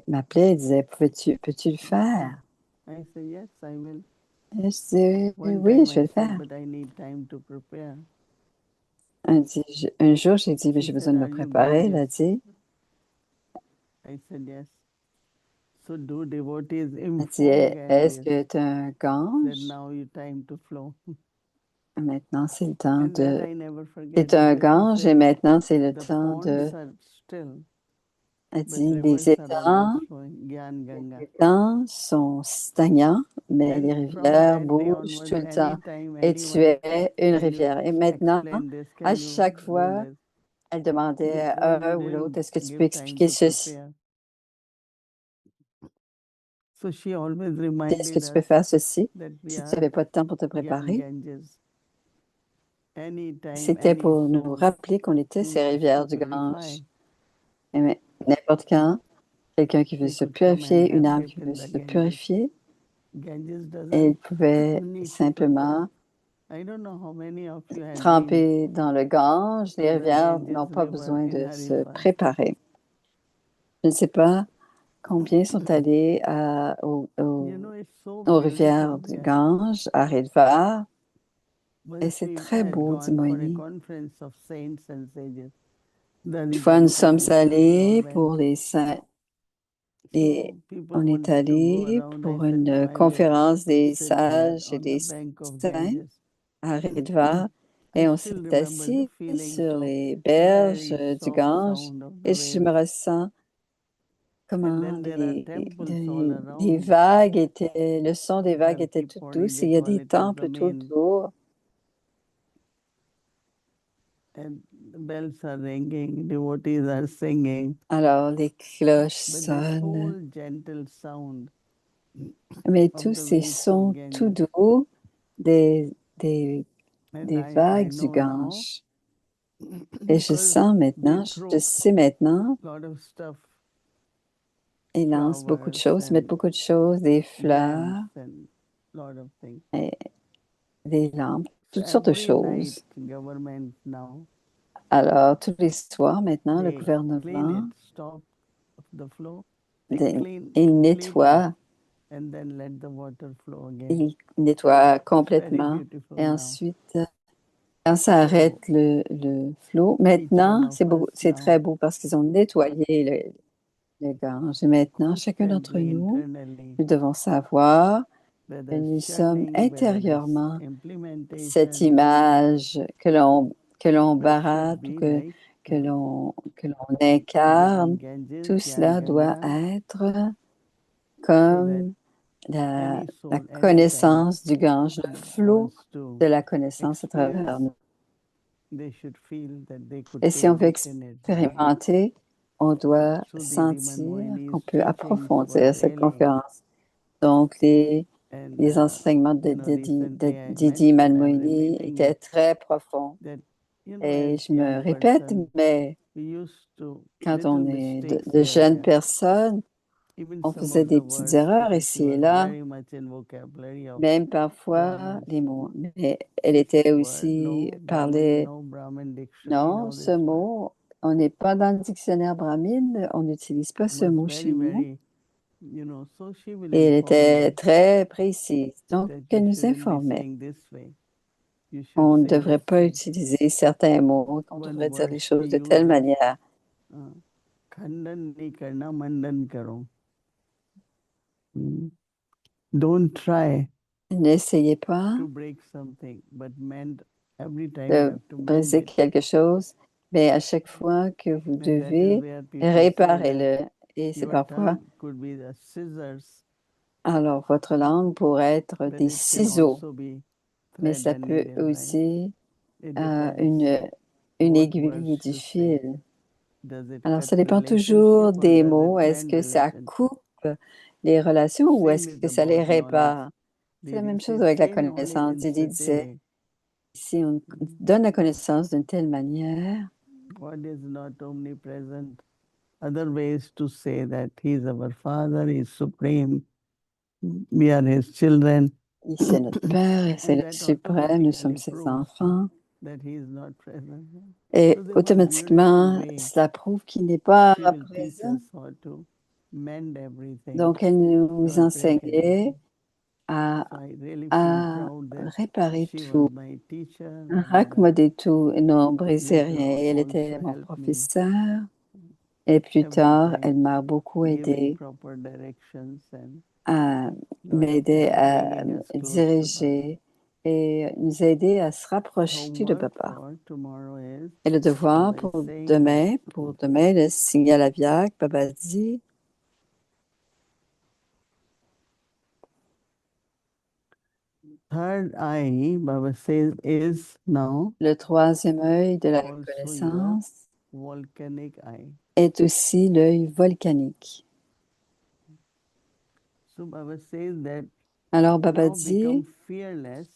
m'appelait et disait, peux-tu le faire? I say, yes, I will. Et je disais, One oui, time je vais I le said, faire. but I need time to prepare. Un jour, j'ai dit, mais She j'ai besoin said, de me are you préparer. Elle a Ganges? dit, I said, yes. So do devotees elle dit, inform est-ce Ganges que tu es un that gange? now you time to flow? Maintenant, c'est le temps And that de... I never Tu forget es un because she gange et said, maintenant, c'est le the temps de... ponds are still, Elle but dit, les rivers are always étangs, flowing. Gyan Ganga. les étangs sont stagnants, mais les And from rivières that day bougent tout onwards, le temps. anytime Et tu anyone, es une can you rivière. Et maintenant, explain this? à Can you chaque do fois, this? elle demandait à Because we un ou l'autre, didn't est-ce que tu peux give time expliquer to ceci? prepare. So she always Est-ce que reminded tu peux us faire ceci? that we Si tu are n'avais pas de temps pour te Gyan préparer, Ganges. Anytime, c'était any pour nous soul rappeler qu'on était who ces wishes rivières to du purify Gange. Et n'importe quand, quelqu'un qui veut they se could come and purifier, une have âme dip qui in veut the se Ganges. purifier, Ganges elle doesn't pouvait need to prepare. simplement I don't know how many of you had been tremper dans le Gange. to Les the rivières Ganges n'ont pas river besoin in de se Haridwar. préparer. Je ne sais pas combien sont allés You know, it's so aux beautiful rivières du there. Gange, à Haridwar, et Once c'est we très had beau, dit gone for a Moïni. conference of saints and sages. Une Dalit fois, nous and sommes Krishna, we all allés went. pour les saints et So people on est wanted to go allé around. I pour said, no, une I will conférence des sit there sages et on the des bank of saints Ganges. à Haridwar. Et I on still s'est remember the assis feeling sur of les berges very du soft Gange sound of the et je me waves. ressens And comment then there are temples all des around. vagues étaient, le son des vagues était Dharki tout Pori, douce et they il y a call des it as temples tout Zamin. autour. And the bells are ringing, devotees are singing. Alors les cloches But this sonnent, whole gentle sound mais of tous the ces waves of sons tout Ganges. doux des And vagues du know now, Gange. Et je because sens they maintenant, je throw sais maintenant, lot of stuff, ils lancent beaucoup de flowers choses, mettent and beaucoup de choses, des fleurs, lamps and lot of things. et des lampes, So toutes sortes de every night, choses. government now, Alors, tous les soirs, maintenant, le they clean gouvernement, it, stop the flow. They des- clean il completely nettoie, and then let the water flow again. il nettoie It's very complètement. beautiful Et now. ensuite, quand ça arrête So le flot, each one maintenant, of us c'est now très beau parce qu'ils ont nettoyé le Gange. Et maintenant, chacun d'entre constantly nous, internally nous devons savoir que whether nous sommes shunning, whether this intérieurement cette implementation, image que l'on but it should barate ou be like que l'on Jal incarne, Ganges, tout Gyan cela doit Ganga, être so that comme la any soul, anytime connaissance du Gange, le that flot wants to de la connaissance à travers experience, nous. they should feel that they could Et si on take veut this energy. expérimenter, on doit So the sentir Mohini's qu'on peut teachings approfondir were cette really, conférence. Donc, les and enseignements de recently I Didi mentioned, I'm Manmohini repeating étaient it, très profonds. that Et as je me young répète, person, mais we used to quand little on est mistakes de here jeunes and there. personnes, Even on some faisait of the des petites words erreurs because ici she et was là, very much in vocabulary of même parfois Brahmins. les mots. Mais elle This était word, aussi no Brahmin, parlait, no Brahmin dictionary, non, no ce this word. mot, on n'est pas dans le dictionnaire brahmine, on n'utilise pas ce Was mot very, chez nous. very, so she will Et elle inform était me très précise. Donc, that you elle nous shouldn't be informait. saying this way. You should On ne say devrait this pas way. utiliser certains mots, qu'on One devrait dire les word choses she de telle uses, manière. Khandan nahi karna, mandan karo. Don't try N'essayez pas to break something, but mend every time you de have to mend briser it. quelque chose, mais à chaque fois que vous And that is devez, where people say that réparez-le. Et c'est your parfois, tongue could be the scissors, alors votre langue pourrait être but des it can ciseaux, also be mais thread ça and peut needle, right? aussi It une depends what aiguille words du to say. fil. Does it Alors, cut ça dépend toujours relationship or des does mots. it Est-ce mend que ça relationship? coupe les relations ou Same est-ce is que ça les about knowledge. répare? C'est la Didi même chose says avec la same knowledge connaissance. in Didi such a disait, way. si on donne la connaissance d'une telle manière, God is not omnipresent. Other ways to say that He is our Father, He is supreme, we are His children. c'est notre Père et c'est And le that suprême, nous sommes automatically ses proves enfants. that He is not present. Et So there was automatiquement, beautiful way cela prouve qu'il n'est pas she will teach présent. us how to mend everything. Donc, elle nous God enseignait à, So I really feel à proud that réparer she was tout, my teacher à and raccommoder tout et non briser later rien. Et elle était also mon helped me professeur. Et plus every tard, time elle m'a beaucoup giving aidé proper directions and à lot of m'aider things, à bringing us close to Baba. diriger et nous aider à se rapprocher de Homework papa. for tomorrow is, Et le devoir as I pour saying that demain, le signal à Viac, papa dit, third eye, Baba says, is now le troisième œil de la also your connaissance volcanic eye. est aussi l'œil volcanique. So Baba says that Alors Baba now become dit, fearless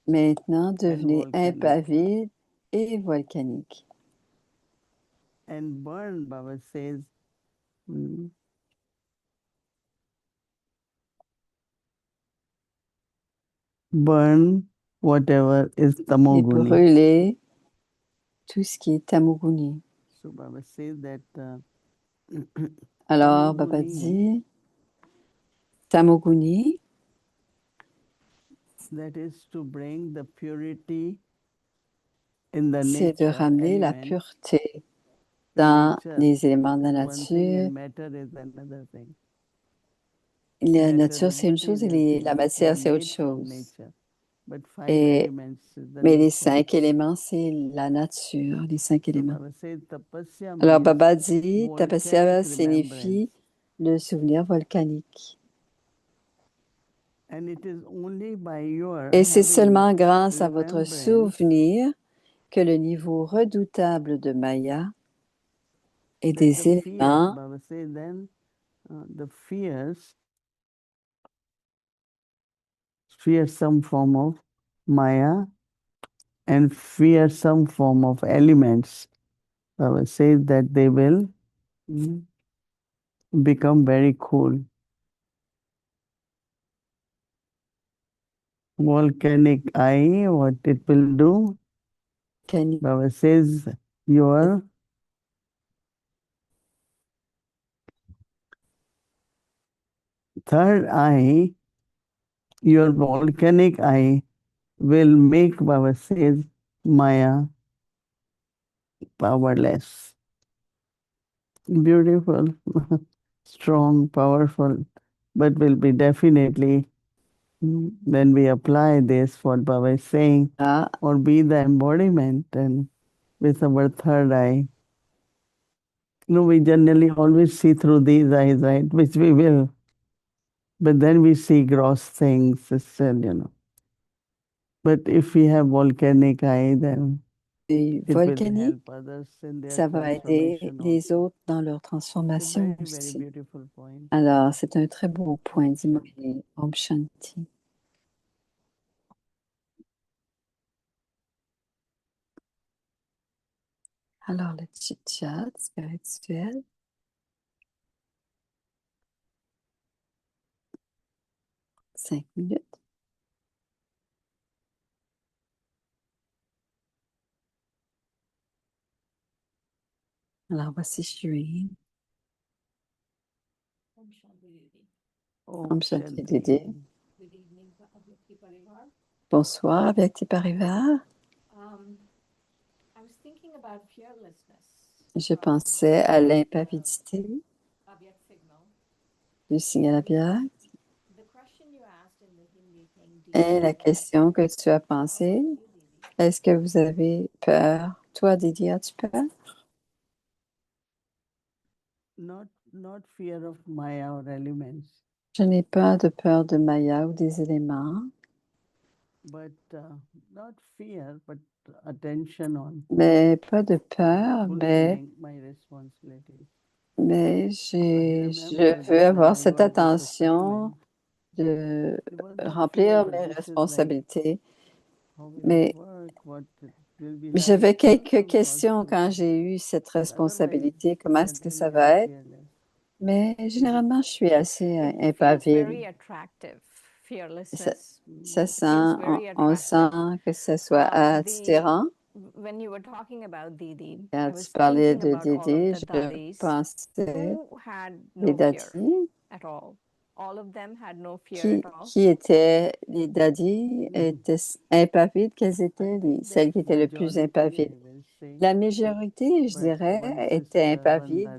maintenant and devenez volcanic impavide et volcanique. and burn, Baba says, burn whatever is Et tamoguni. brûler tout ce qui est tamoguni. So Baba says that Alors Baba tamoguni, dit, tamoguni, that is to bring the purity in the c'est de nature, ramener la element, pureté dans nature les éléments de la is one thing nature. and matter is another thing. La Matter nature, is c'est une chose et material la things, matière, c'est autre made from chose. nature. but five Et, elements is the mais les nature. 5 éléments, c'est la nature, les 5 So éléments. Baba says tapasya Alors, means Baba dit, Tapasya volcanic signifie remembrance. le souvenir volcanique. And it is only by your Et c'est having seulement grâce à votre remembrance souvenir que le niveau redoutable de Maya et that des the fears, éléments Baba says then, the fears, fear some form of Maya and fear some form of elements. Baba says that they will become very cool. Volcanic eye, what it will do? Baba says your third eye, your volcanic eye, will make, Baba says, Maya powerless. Beautiful, strong, powerful, but will be definitely, when we apply this, what Baba is saying, or be the embodiment, and with our third eye. We generally always see through these eyes, right? Which we will. But then we see gross things still. But if we have volcanic eye, then it will help others in their ça va aider transformation les also. autres dans leur transformation Very, very aussi. beautiful point. Alors, c'est un très beau point, dit Marie. Om Shanti. Alors, le chit-chat spirituel. Cinq minutes. Alors, voici Shireen. Om Shanti Didi. Bonsoir, Avyakti Parivar. Je pensais à l'impavidité du signal Avyak. Et la question que tu as pensée, est-ce que vous avez peur? Toi, Didi, as-tu peur? Not fear of Maya or elements. Je n'ai pas de peur de Maya ou des éléments. But not fear, but attention on. Mais pas de peur, fulfilling my responsibilities. mais je veux avoir cette attention de remplir mes responsabilités. Mais j'avais quelques questions quand j'ai eu cette responsabilité. Comment est-ce que ça va être? Mais généralement, je suis assez impavide. Ça sent, on sent que ce soit attirant. Quand tu parlais de Didi, je pensais les dadis. Qui étaient les dadis étaient impavides? Quelles étaient celles qui étaient le plus impavides? La majorité, je dirais, était impavide,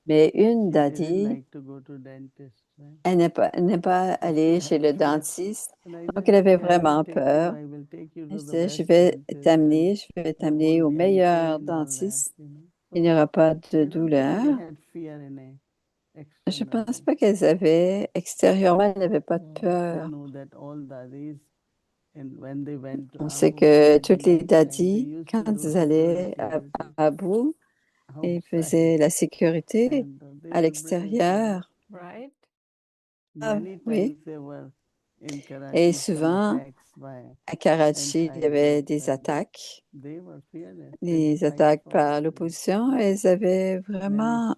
mais une dadi, elle n'est pas allée chez le dentiste, donc elle avait vraiment peur. Elle disait, je vais t'amener au meilleur dentiste, il n'y aura pas de douleur. Je ne pense pas qu'elles avaient, extérieurement, elles n'avaient pas de peur. On sait que toutes les dadis, quand ils allaient à bout, ils faisaient la sécurité à l'extérieur. Ah, oui. Et souvent, à Karachi, il y avait des attaques par l'opposition. Elles avaient vraiment,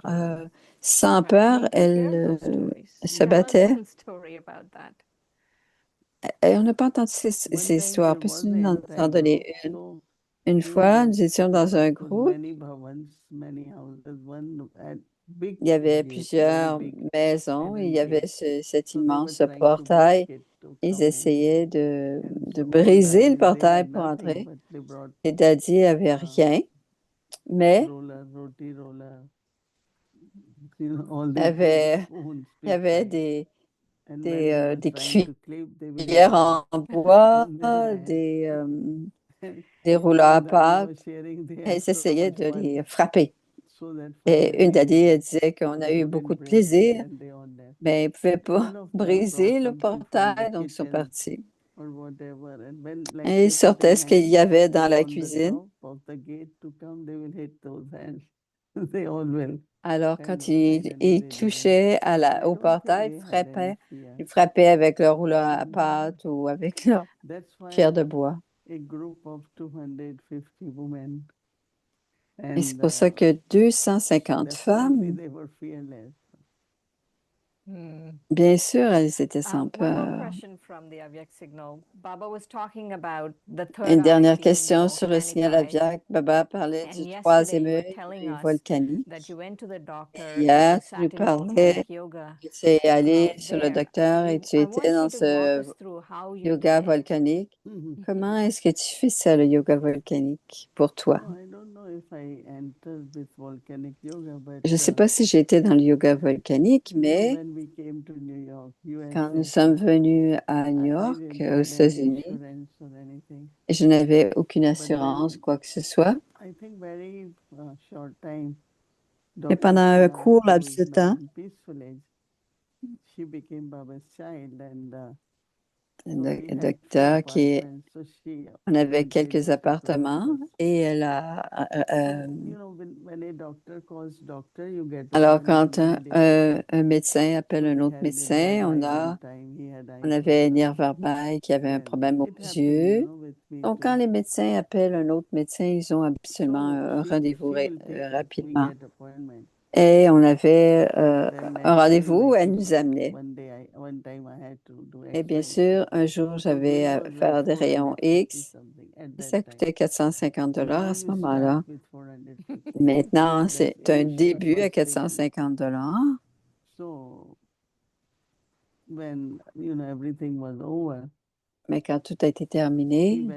sans peur, elles se battaient. Et on n'a pas entendu ces histoires. Peux-tu nous en donner une? Une fois, nous étions dans un groupe. Il y avait plusieurs maisons et il y avait cet immense portail. Ils essayaient de briser le portail pour entrer. Les daddies n'avaient rien, mais il y avait des cuillères en bois, des rouleaux à pâte. Elles essayaient de les frapper. Et une d'elles, elle disait qu'on a eu beaucoup de plaisir, mais ils ne pouvaient pas briser le portail, donc ils sont partis. Et ils sortaient ce qu'il y avait dans la cuisine. Alors, quand ils touchaient au portail, ils frappaient avec leur rouleau à pâte ou avec leur pierre de bois. Et c'est pour ça que 250 femmes, bien sûr, elles étaient sans peur. Une dernière question sur le signal Aviac. Baba parlait du troisième œil volcanique. Hier, tu nous parlais que tu es allé sur le docteur et tu étais dans ce yoga volcanique. Comment est-ce que tu fais ça, le yoga volcanique, pour toi? Je ne sais pas si j'étais dans le yoga volcanique, mais quand nous sommes venus à New York, aux États-Unis, je n'avais aucune assurance, quoi que ce soit. Mais pendant un court laps de temps, le docteur on avait quelques appartements et elle a alors quand un médecin appelle un autre médecin, on avait Nir Verbaï qui avait un problème aux yeux. Donc quand les médecins appellent un autre médecin, ils ont absolument un rendez-vous rapidement. Et on avait un rendez-vous, elle nous amenait. Et bien sûr, un jour, j'avais à faire des rayons X. Et ça coûtait 450 $ à ce moment-là. Maintenant, c'est un début à 450 $. Mais quand tout a été terminé,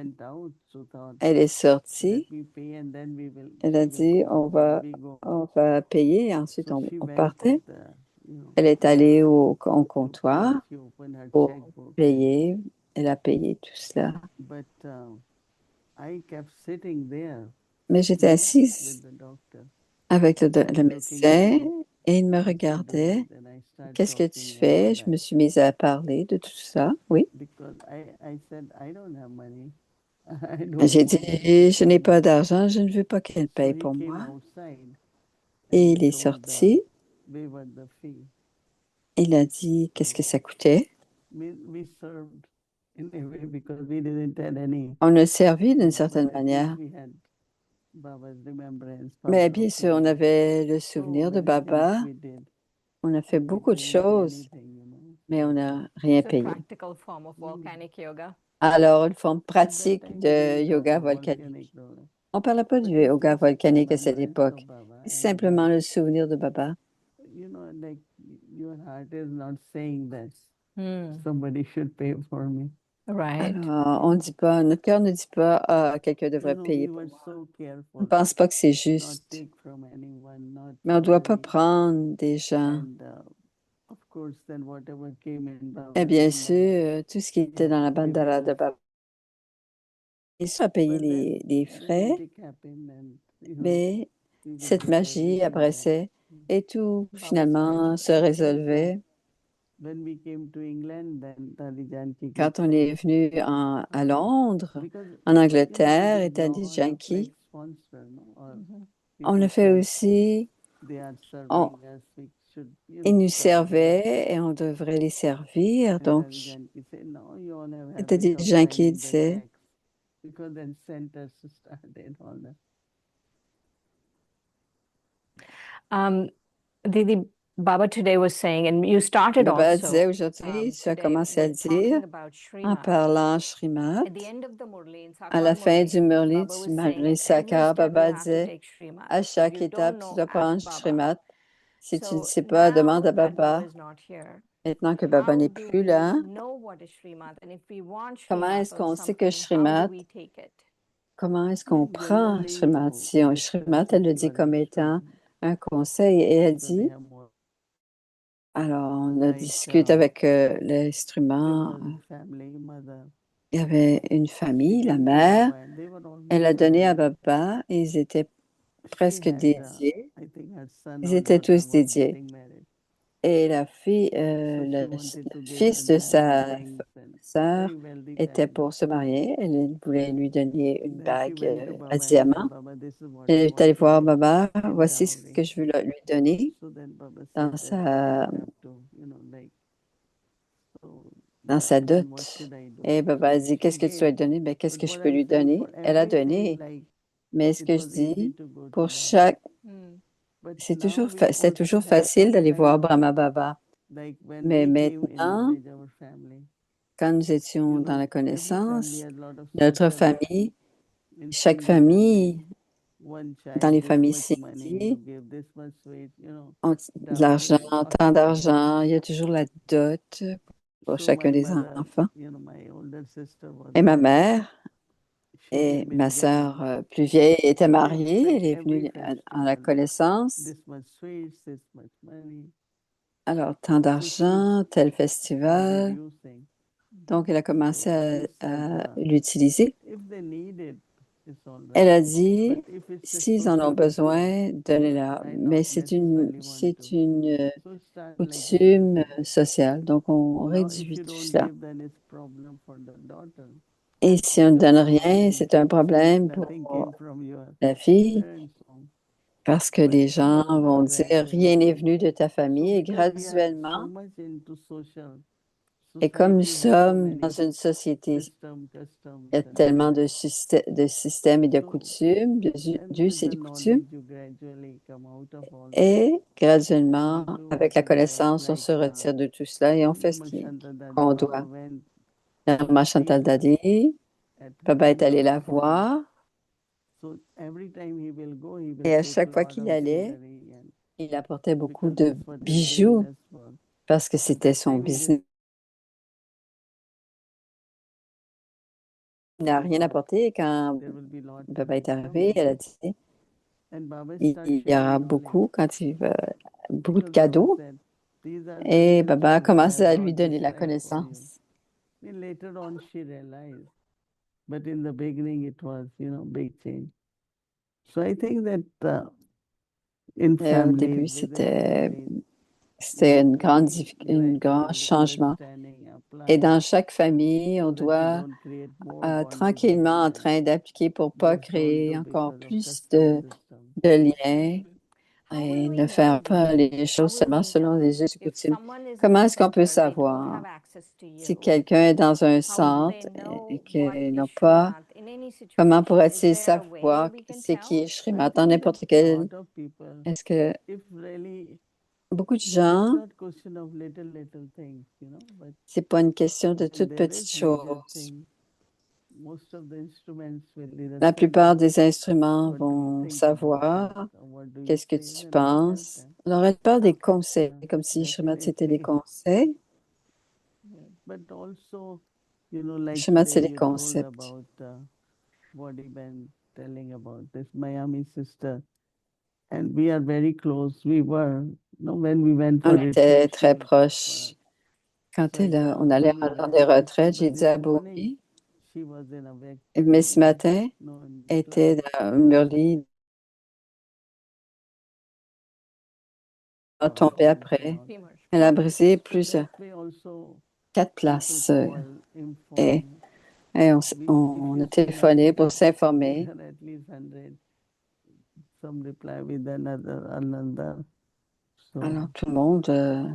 elle est sortie. Elle a dit, on va payer. Et ensuite, on partait. Elle est allée au comptoir pour payer. Elle a payé tout cela. Mais j'étais assise avec le médecin et il me regardait. Qu'est-ce que tu fais? Je me suis mise à parler de tout ça. Oui. J'ai dit, je n'ai pas d'argent, je ne veux pas qu'elle paye pour moi. Et il est sorti. Il a dit, qu'est-ce que ça coûtait? On a servi d'une certaine manière. Mais bien sûr, on avait le souvenir de Baba. On a fait beaucoup de choses, mais on n'a rien payé. Alors, une forme pratique de yoga volcanique. On ne parlait pas du yoga volcanique à cette époque. C'est simplement le souvenir de Baba. Alors, on dit pas, notre cœur ne dit pas, ah, quelqu'un devrait payer pour moi. On ne pense pas que c'est juste. Mais on ne doit pas prendre des gens. Et bien sûr, tout ce qui était dans la bandara de Baba. Ils sont à payer les frais, mais cette magie apparaissait et tout finalement se résolvait. Quand on est venu à Londres, en Angleterre, et Daddy Yankee, on a fait aussi, ils nous servaient et on devrait les servir. Donc, Daddy Yankee disait, Didi, Baba today was saying, and you started Baba disait also aujourd'hui, tu as today commencé à with dire, talking about en Srimad. parlant Srimad, At the end of the Murli, in à la Sakar fin du Murli, Murli, Baba du was saying, Murli at every Sakar, step you Baba have to disait, take Srimad. à If chaque you étape, don't tu know, dois prendre ask Baba. Srimad. Si tu ne So sais pas, demande now à that Baba Baba. is not here, Maintenant que Baba how n'est do plus we là, know what is Srimad? And if we want comment Srimad est-ce or qu'on sait que something, how do Srimad, we take it? comment est-ce qu'on prend Srimad? Si Srimad, elle le dit comme étant un conseil et elle dit, Alors, on Like, discute avec l'instrument. there was a family, mother, Il y avait une famille, she la gave to mère. Baba, and they were Elle a almost donné à married. Baba et ils étaient She presque had, dédiés. I think her son Ils or étaient daughter tous was dédiés. getting married. Et la fille, So she le wanted to give fils the de dad sa rings and sœur very wealthy était family. pour se marier. Elle voulait lui donner une Then she bague went to à Baba and diamant. said, Baba, this is what I Elle est want allée to voir give Baba. in Voici ce que dowry. je veux lui donner So then Baba dans said that I sa, have to, like, so dans sa then what dot. should I do? Et Baba a dit, She qu'est-ce que tu dois lui gave. donner? Ben, qu'est-ce But que je what peux I'm lui saying, donner? for Elle a everything, donné. like, Mais ce it que je was easy dis, to go to pour them. chaque, But c'est now toujours, we c'est also toujours have facile d'aller kind voir of, Brahma Baba. like, when Mais we came in maintenant, knowledge, our family, quand nous étions dans la every family connaissance, had a lot of notre social, famille, in chaque Sindhi family, famille, one dans child, les this familles much money, you sindhi, give this much sweet, ont de l'argent, dowry, tant auction. d'argent, il y a toujours la dot pour So chacun my des mother, enfants. my older sister was Et ma married. mère She et came ma in sœur Jan. plus vieille étaient So we mariées. expect Elle est every venue en la festival, connaissance. this much sweets, this much money. Alors, tant So d'argent, tel she festival. started using. Donc, elle a commencé So she à said, l'utiliser. if they need it, it's all Elle right. a But dit, if it's a s'ils en ont social, besoin, donnez-la. I Mais don't c'est necessarily want c'est to. une So start like coutume reducing. sociale. Donc, on Now, if réduit you tout don't cela. give, then it's problem for the daughter. Et si on ne donne Because rien, normally, c'est un since problème nothing pour came from your la fille parents' home, parce que but les gens vont dire, rien n'est gradually. venu de ta So famille. Et because we are so graduellement, much into social, et comme nous society has so sommes dans many une société, customs il y a and tellement de, manners. de systèmes et de So coutumes, then d'us with et the de coutumes. knowledge, you gradually come out of all that. Et graduellement, You do avec what la is right, connaissance, on like se retire de tout cela et on fait ce Mashanta Dadi qu'on Baba doit. went Nirma to see Chantal her Dadi, at Baba est allé la Vrindavan. voir So every time he will go, he will et à take chaque a fois lot qu'il of y allait, jewelry, and il apportait beaucoup because de that's what his bijoux business was. parce que At c'était that son time, he business. didn't Il n'a rien apporté et quand there will be lots of Baba est people arrivé, coming. elle a dit, And Baba il started y aura sharing knowledge beaucoup quand il va, beaucoup de because Baba cadeaux. said, these are the Et real Baba a things I commencé have à lui brought donner this la life for you. connaissance. And later on, she realized, but in the beginning, it was, big change. So I think that in Et au début, families, within families, c'était if une grand gradually changement. understanding Et applies, dans chaque famille, on so that you doit don't create more bondages tranquillement en and train d'appliquer pour pas just don't créer do encore because of plus custom system. de liens How will et we ne faire know, pas Didi? les How choses will seulement we selon know les us et if coutumes. someone is in Comment a est-ce qu'on peut center, they don't savoir have access to si you? quelqu'un est dans un How will they centre et know what qu'ils n'ont is pas, Shrimat in any comment situation? Is pourrait-il there a way savoir we can c'est qui tell? est I Shrimat dans think that n'importe a quel... lot of people, Est-ce que if really, beaucoup de it's gens, not question of little things, but c'est pas une question de when toutes there petites is major choses. thing, most of the instruments will either La tell you, plupart des instruments what do you vont think about this, savoir or what do you qu'est-ce que say, tu then we help penses. them. Alors, elle parle des Okay. conseils, comme si Shrimat c'était des Definitely. conseils. But also, like Shrimat, today c'est des you told concepts. about Body Ben telling about this Miami sister, and we are very close. We were, when we went for On était retreat, très she was there for us. proches. Quand So I on called allait Bhumi dans Ben des and I said, retraites, j'ai but dit à this morning Boumi, she was in a wreck, mais ce matin, in elle the était class. dans Murli, a tombé après. Femurs. Elle a brisé So plusieurs, that way also 4 people places. call, Et, inform. If on you a see téléphoné message, pour there s'informer. are at least 100. Some reply with another. So Alors, tout le monde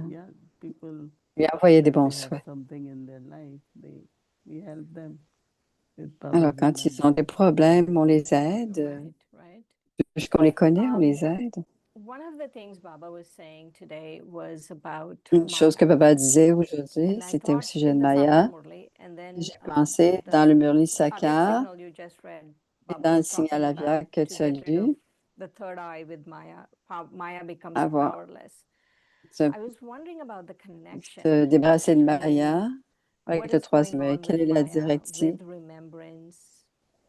yeah, people, lui a envoyé des when bons they have souhaits. something in their life, we help them with Alors, Baba's quand ils ont des energy. problèmes, on les aide. Right. Depuis qu'on les connaît, on les aide. One of the things Baba was saying today was about Une chose que Maya. Baba disait aujourd'hui, And I c'était au thought sujet in de the Sakar Maya. Murli, and J'ai then pensé dans le Murli the other Sakar signal you just read, et Baba dans le was signal talking about aviaire que to tu as get rid of lu, the third eye with Maya, how Maya becomes avoir, powerless. se, I was wondering about the connection se débarrasser de between Maya avec what le is going troisième œil. on Quelle with est la Maya directive? with remembrance.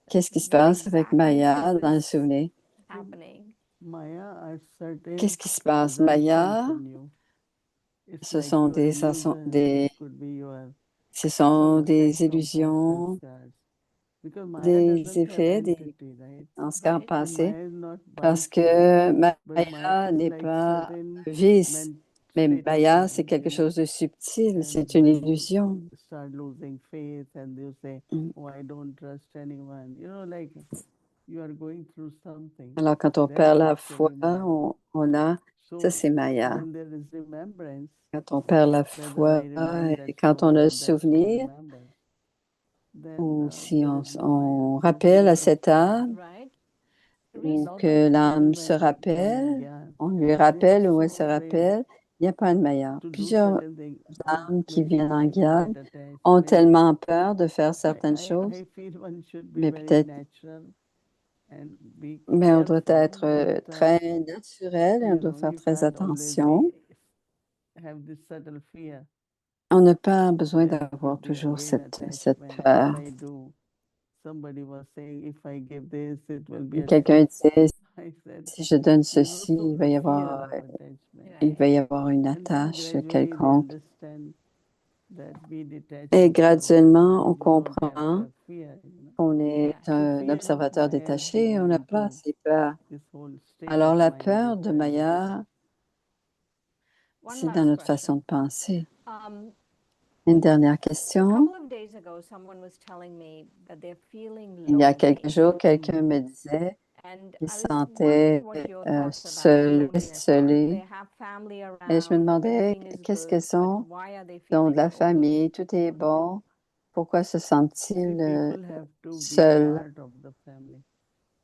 Qu'est-ce qui se What passe avec exactly Maya is dans le this souvenir? happening? Maya are certain Qu'est-ce qui se passe? assumptions Maya in you. It's ce like sont your des, illusion. It could be your ce sont des effect from past illusions, sanskars. Because Maya des doesn't have effets, des entity, right? sanskars Right. And passés, Maya is not parce vice, que but Maya Maya is n'est like pas certain vice, mais state of Maya, c'est mind, quelque you know. chose de subtil, And c'est une when you illusion. start losing faith and you say, Mm. oh, I don't trust anyone, you know, like you are going through something. Alors, quand on That perd is la actually foi, Maya. on a, ça So c'est Maya. when there is remembrance, Quand on perd la whether foi I remind et that quand soul on a or le that soul souvenir, remembers, then ou si there on, is no Maya. on There is rappelle à peace of cette mind. âme, Right. The ou reason Lot of que l'âme people, se when they gain rappelle, jnana, on lui they are rappelle ou elle so se afraid rappelle, il n'y a pas de Maya. to do Plusieurs certain things. âmes qui Maybe viennent en they Guyane get attached. ont Maybe tellement peur de faire certaines choses, I feel one should be mais very peut-être, natural and be mais on doit careful, être but très naturel et on you doit know, faire you très can't always attention. have this subtle fear On n'a pas besoin that d'avoir could be toujours again cette attachment. If peur. I do, somebody was saying, if I give this, it will be Quelqu'un disait, I said, si je donne there's ceci, also il va y fear avoir, of attachment. il va y avoir une And then attache gradually they quelconque. understand that we detach Et ourselves graduellement, on and we don't have to comprend have fear, you know. qu'on est So un fear of observateur Maya is détaché et on going n'a pas into ces peurs. this whole state Alors of la mind peur is de present. Maya, One c'est dans last notre question. façon de penser. Um, Une dernière a question. couple of days ago, someone was telling me that they're feeling Il y a quelques lonely. jours, quelqu'un me disait And qu'il I was sentait wondering what your thoughts about seul, loneliness are. isolé. They have family Et je me around, demandais everything is qu'est-ce good, que but sont why are they donc de feeling la lonely? famille, tout est bon. Pourquoi se See, sentent-ils people have to be seuls? part of the family.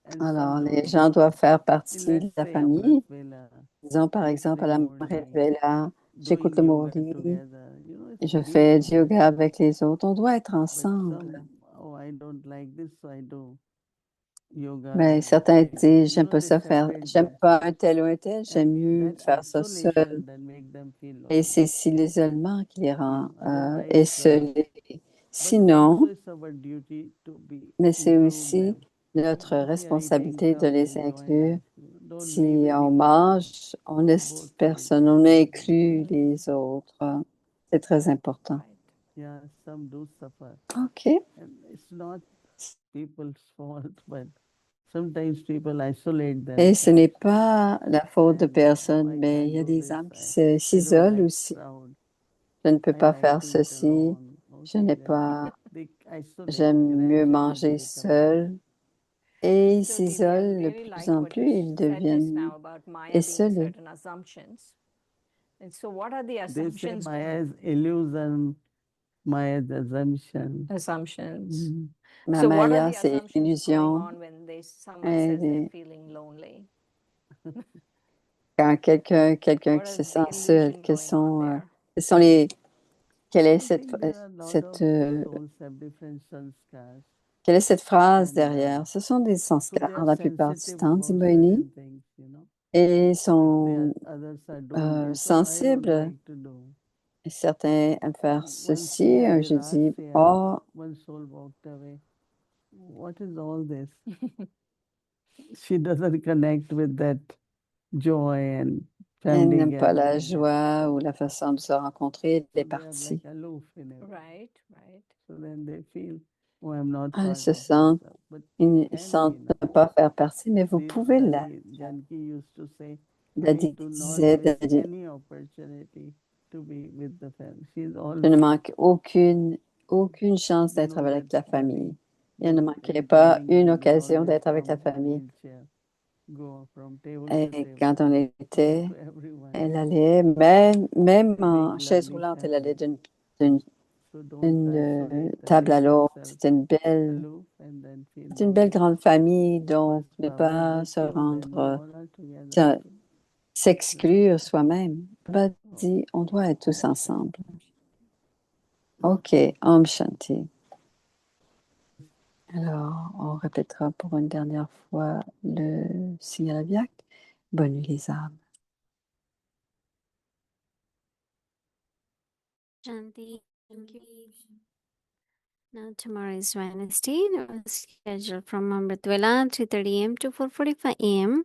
And Alors, some les don't gens be. doivent faire See, partie de let's la say famille. Amritvela, Disons par exemple à la Murli, Vela, j'écoute doing le yoga Mordi, together. You know, it's je fais du beautiful. yoga avec les autres. On doit être But ensemble. some, oh, I don't like this, so I do yoga. Mais certains You disent, j'aime know, pas they ça faire, separate j'aime that. pas un tel ou un tel, j'aime And mieux that faire ça seul. isolation that make them feel Et lonely. c'est si l'isolement qui les rend Otherwise, isolés. but Sinon, also it's our duty to be mais c'est include aussi them. notre If you are eating, responsabilité de come les and join inclure. us. Don't Si leave on anyone. mange, on Both laisse sides. personne, on inclut les autres. C'est très important. Yeah, some do suffer. OK. And it's not people's fault, but sometimes people isolate Et ce themselves. n'est pas la faute de And, oh, personne, I mais il can't y a do des this. âmes qui I don't s'isolent like aussi. crowd. Je ne peux I pas like faire to eat ceci. alone. Je Okay, n'ai then pas. they isolate. J'aime mieux Gradually manger they become seul. Et ils So, Didi, I s'isolent de really plus like en what you plus, ils said just deviennent now about Maya being isolés. certain assumptions. And so, what are the They say assumptions? Maya is illusion, Maya is assumption. Assumptions. Mhm. Ma So, what are Maya, the c'est assumptions going illusion. on when someone Et says they're les- feeling lonely? quand quelqu'un What qui is se the sent seul, illusion going on there? quels sont les. Quelle est I think there are a lot of souls have different sanskars. quelle est cette phrase And derrière? Ce sont des so they sanskars are la plupart du sensitive temps, about Zimoini, certain things, you know. et If sont others are doing this, so I don't sensibles. like to do. Et certains aiment faire Once ceci. we had Je a dis, Rasya, oh, one soul walked away. What is all this? She doesn't connect with that joy and elle family n'aime pas la gathering. joie ou la façon de se rencontrer, elle est So they are partie. like aloof in it. Right, right. So then they feel, oh, I'm not Elles part se of sentent, this. But ils you ne can sentent be now. ne pas faire partie, mais vous The pouvez l'être. Daddy Janki used to say, I Daddy do not disait, miss Daddy, any opportunity to be with the family. She's je always ne manque aucune chance you d'être know avec that la famille. feeling Il ne when manquait pas traveling, une we occasion always d'être avec la from famille. wheelchair, go from table to Et table, quand on était, to everyone. elle allait, même Big en chaise lovely roulante, elle allait family. d'une So don't une isolate and table à make l'autre. yourself C'était une belle, aloof and then feel c'est une belle lonely. grande famille, donc Once ne Baba is pas with se you, then rendre, all are together. s'exclure soi-même. Baba dit, on doit être tous ensemble. OK, Om Shanti. Alors, on répétera pour une dernière fois le signal Vyak. Bonne nuit les âmes. Shanti. Thank you. Now tomorrow is Wednesday. Scheduled from Amritvela 3:30 a.m. to 4:45 a.m.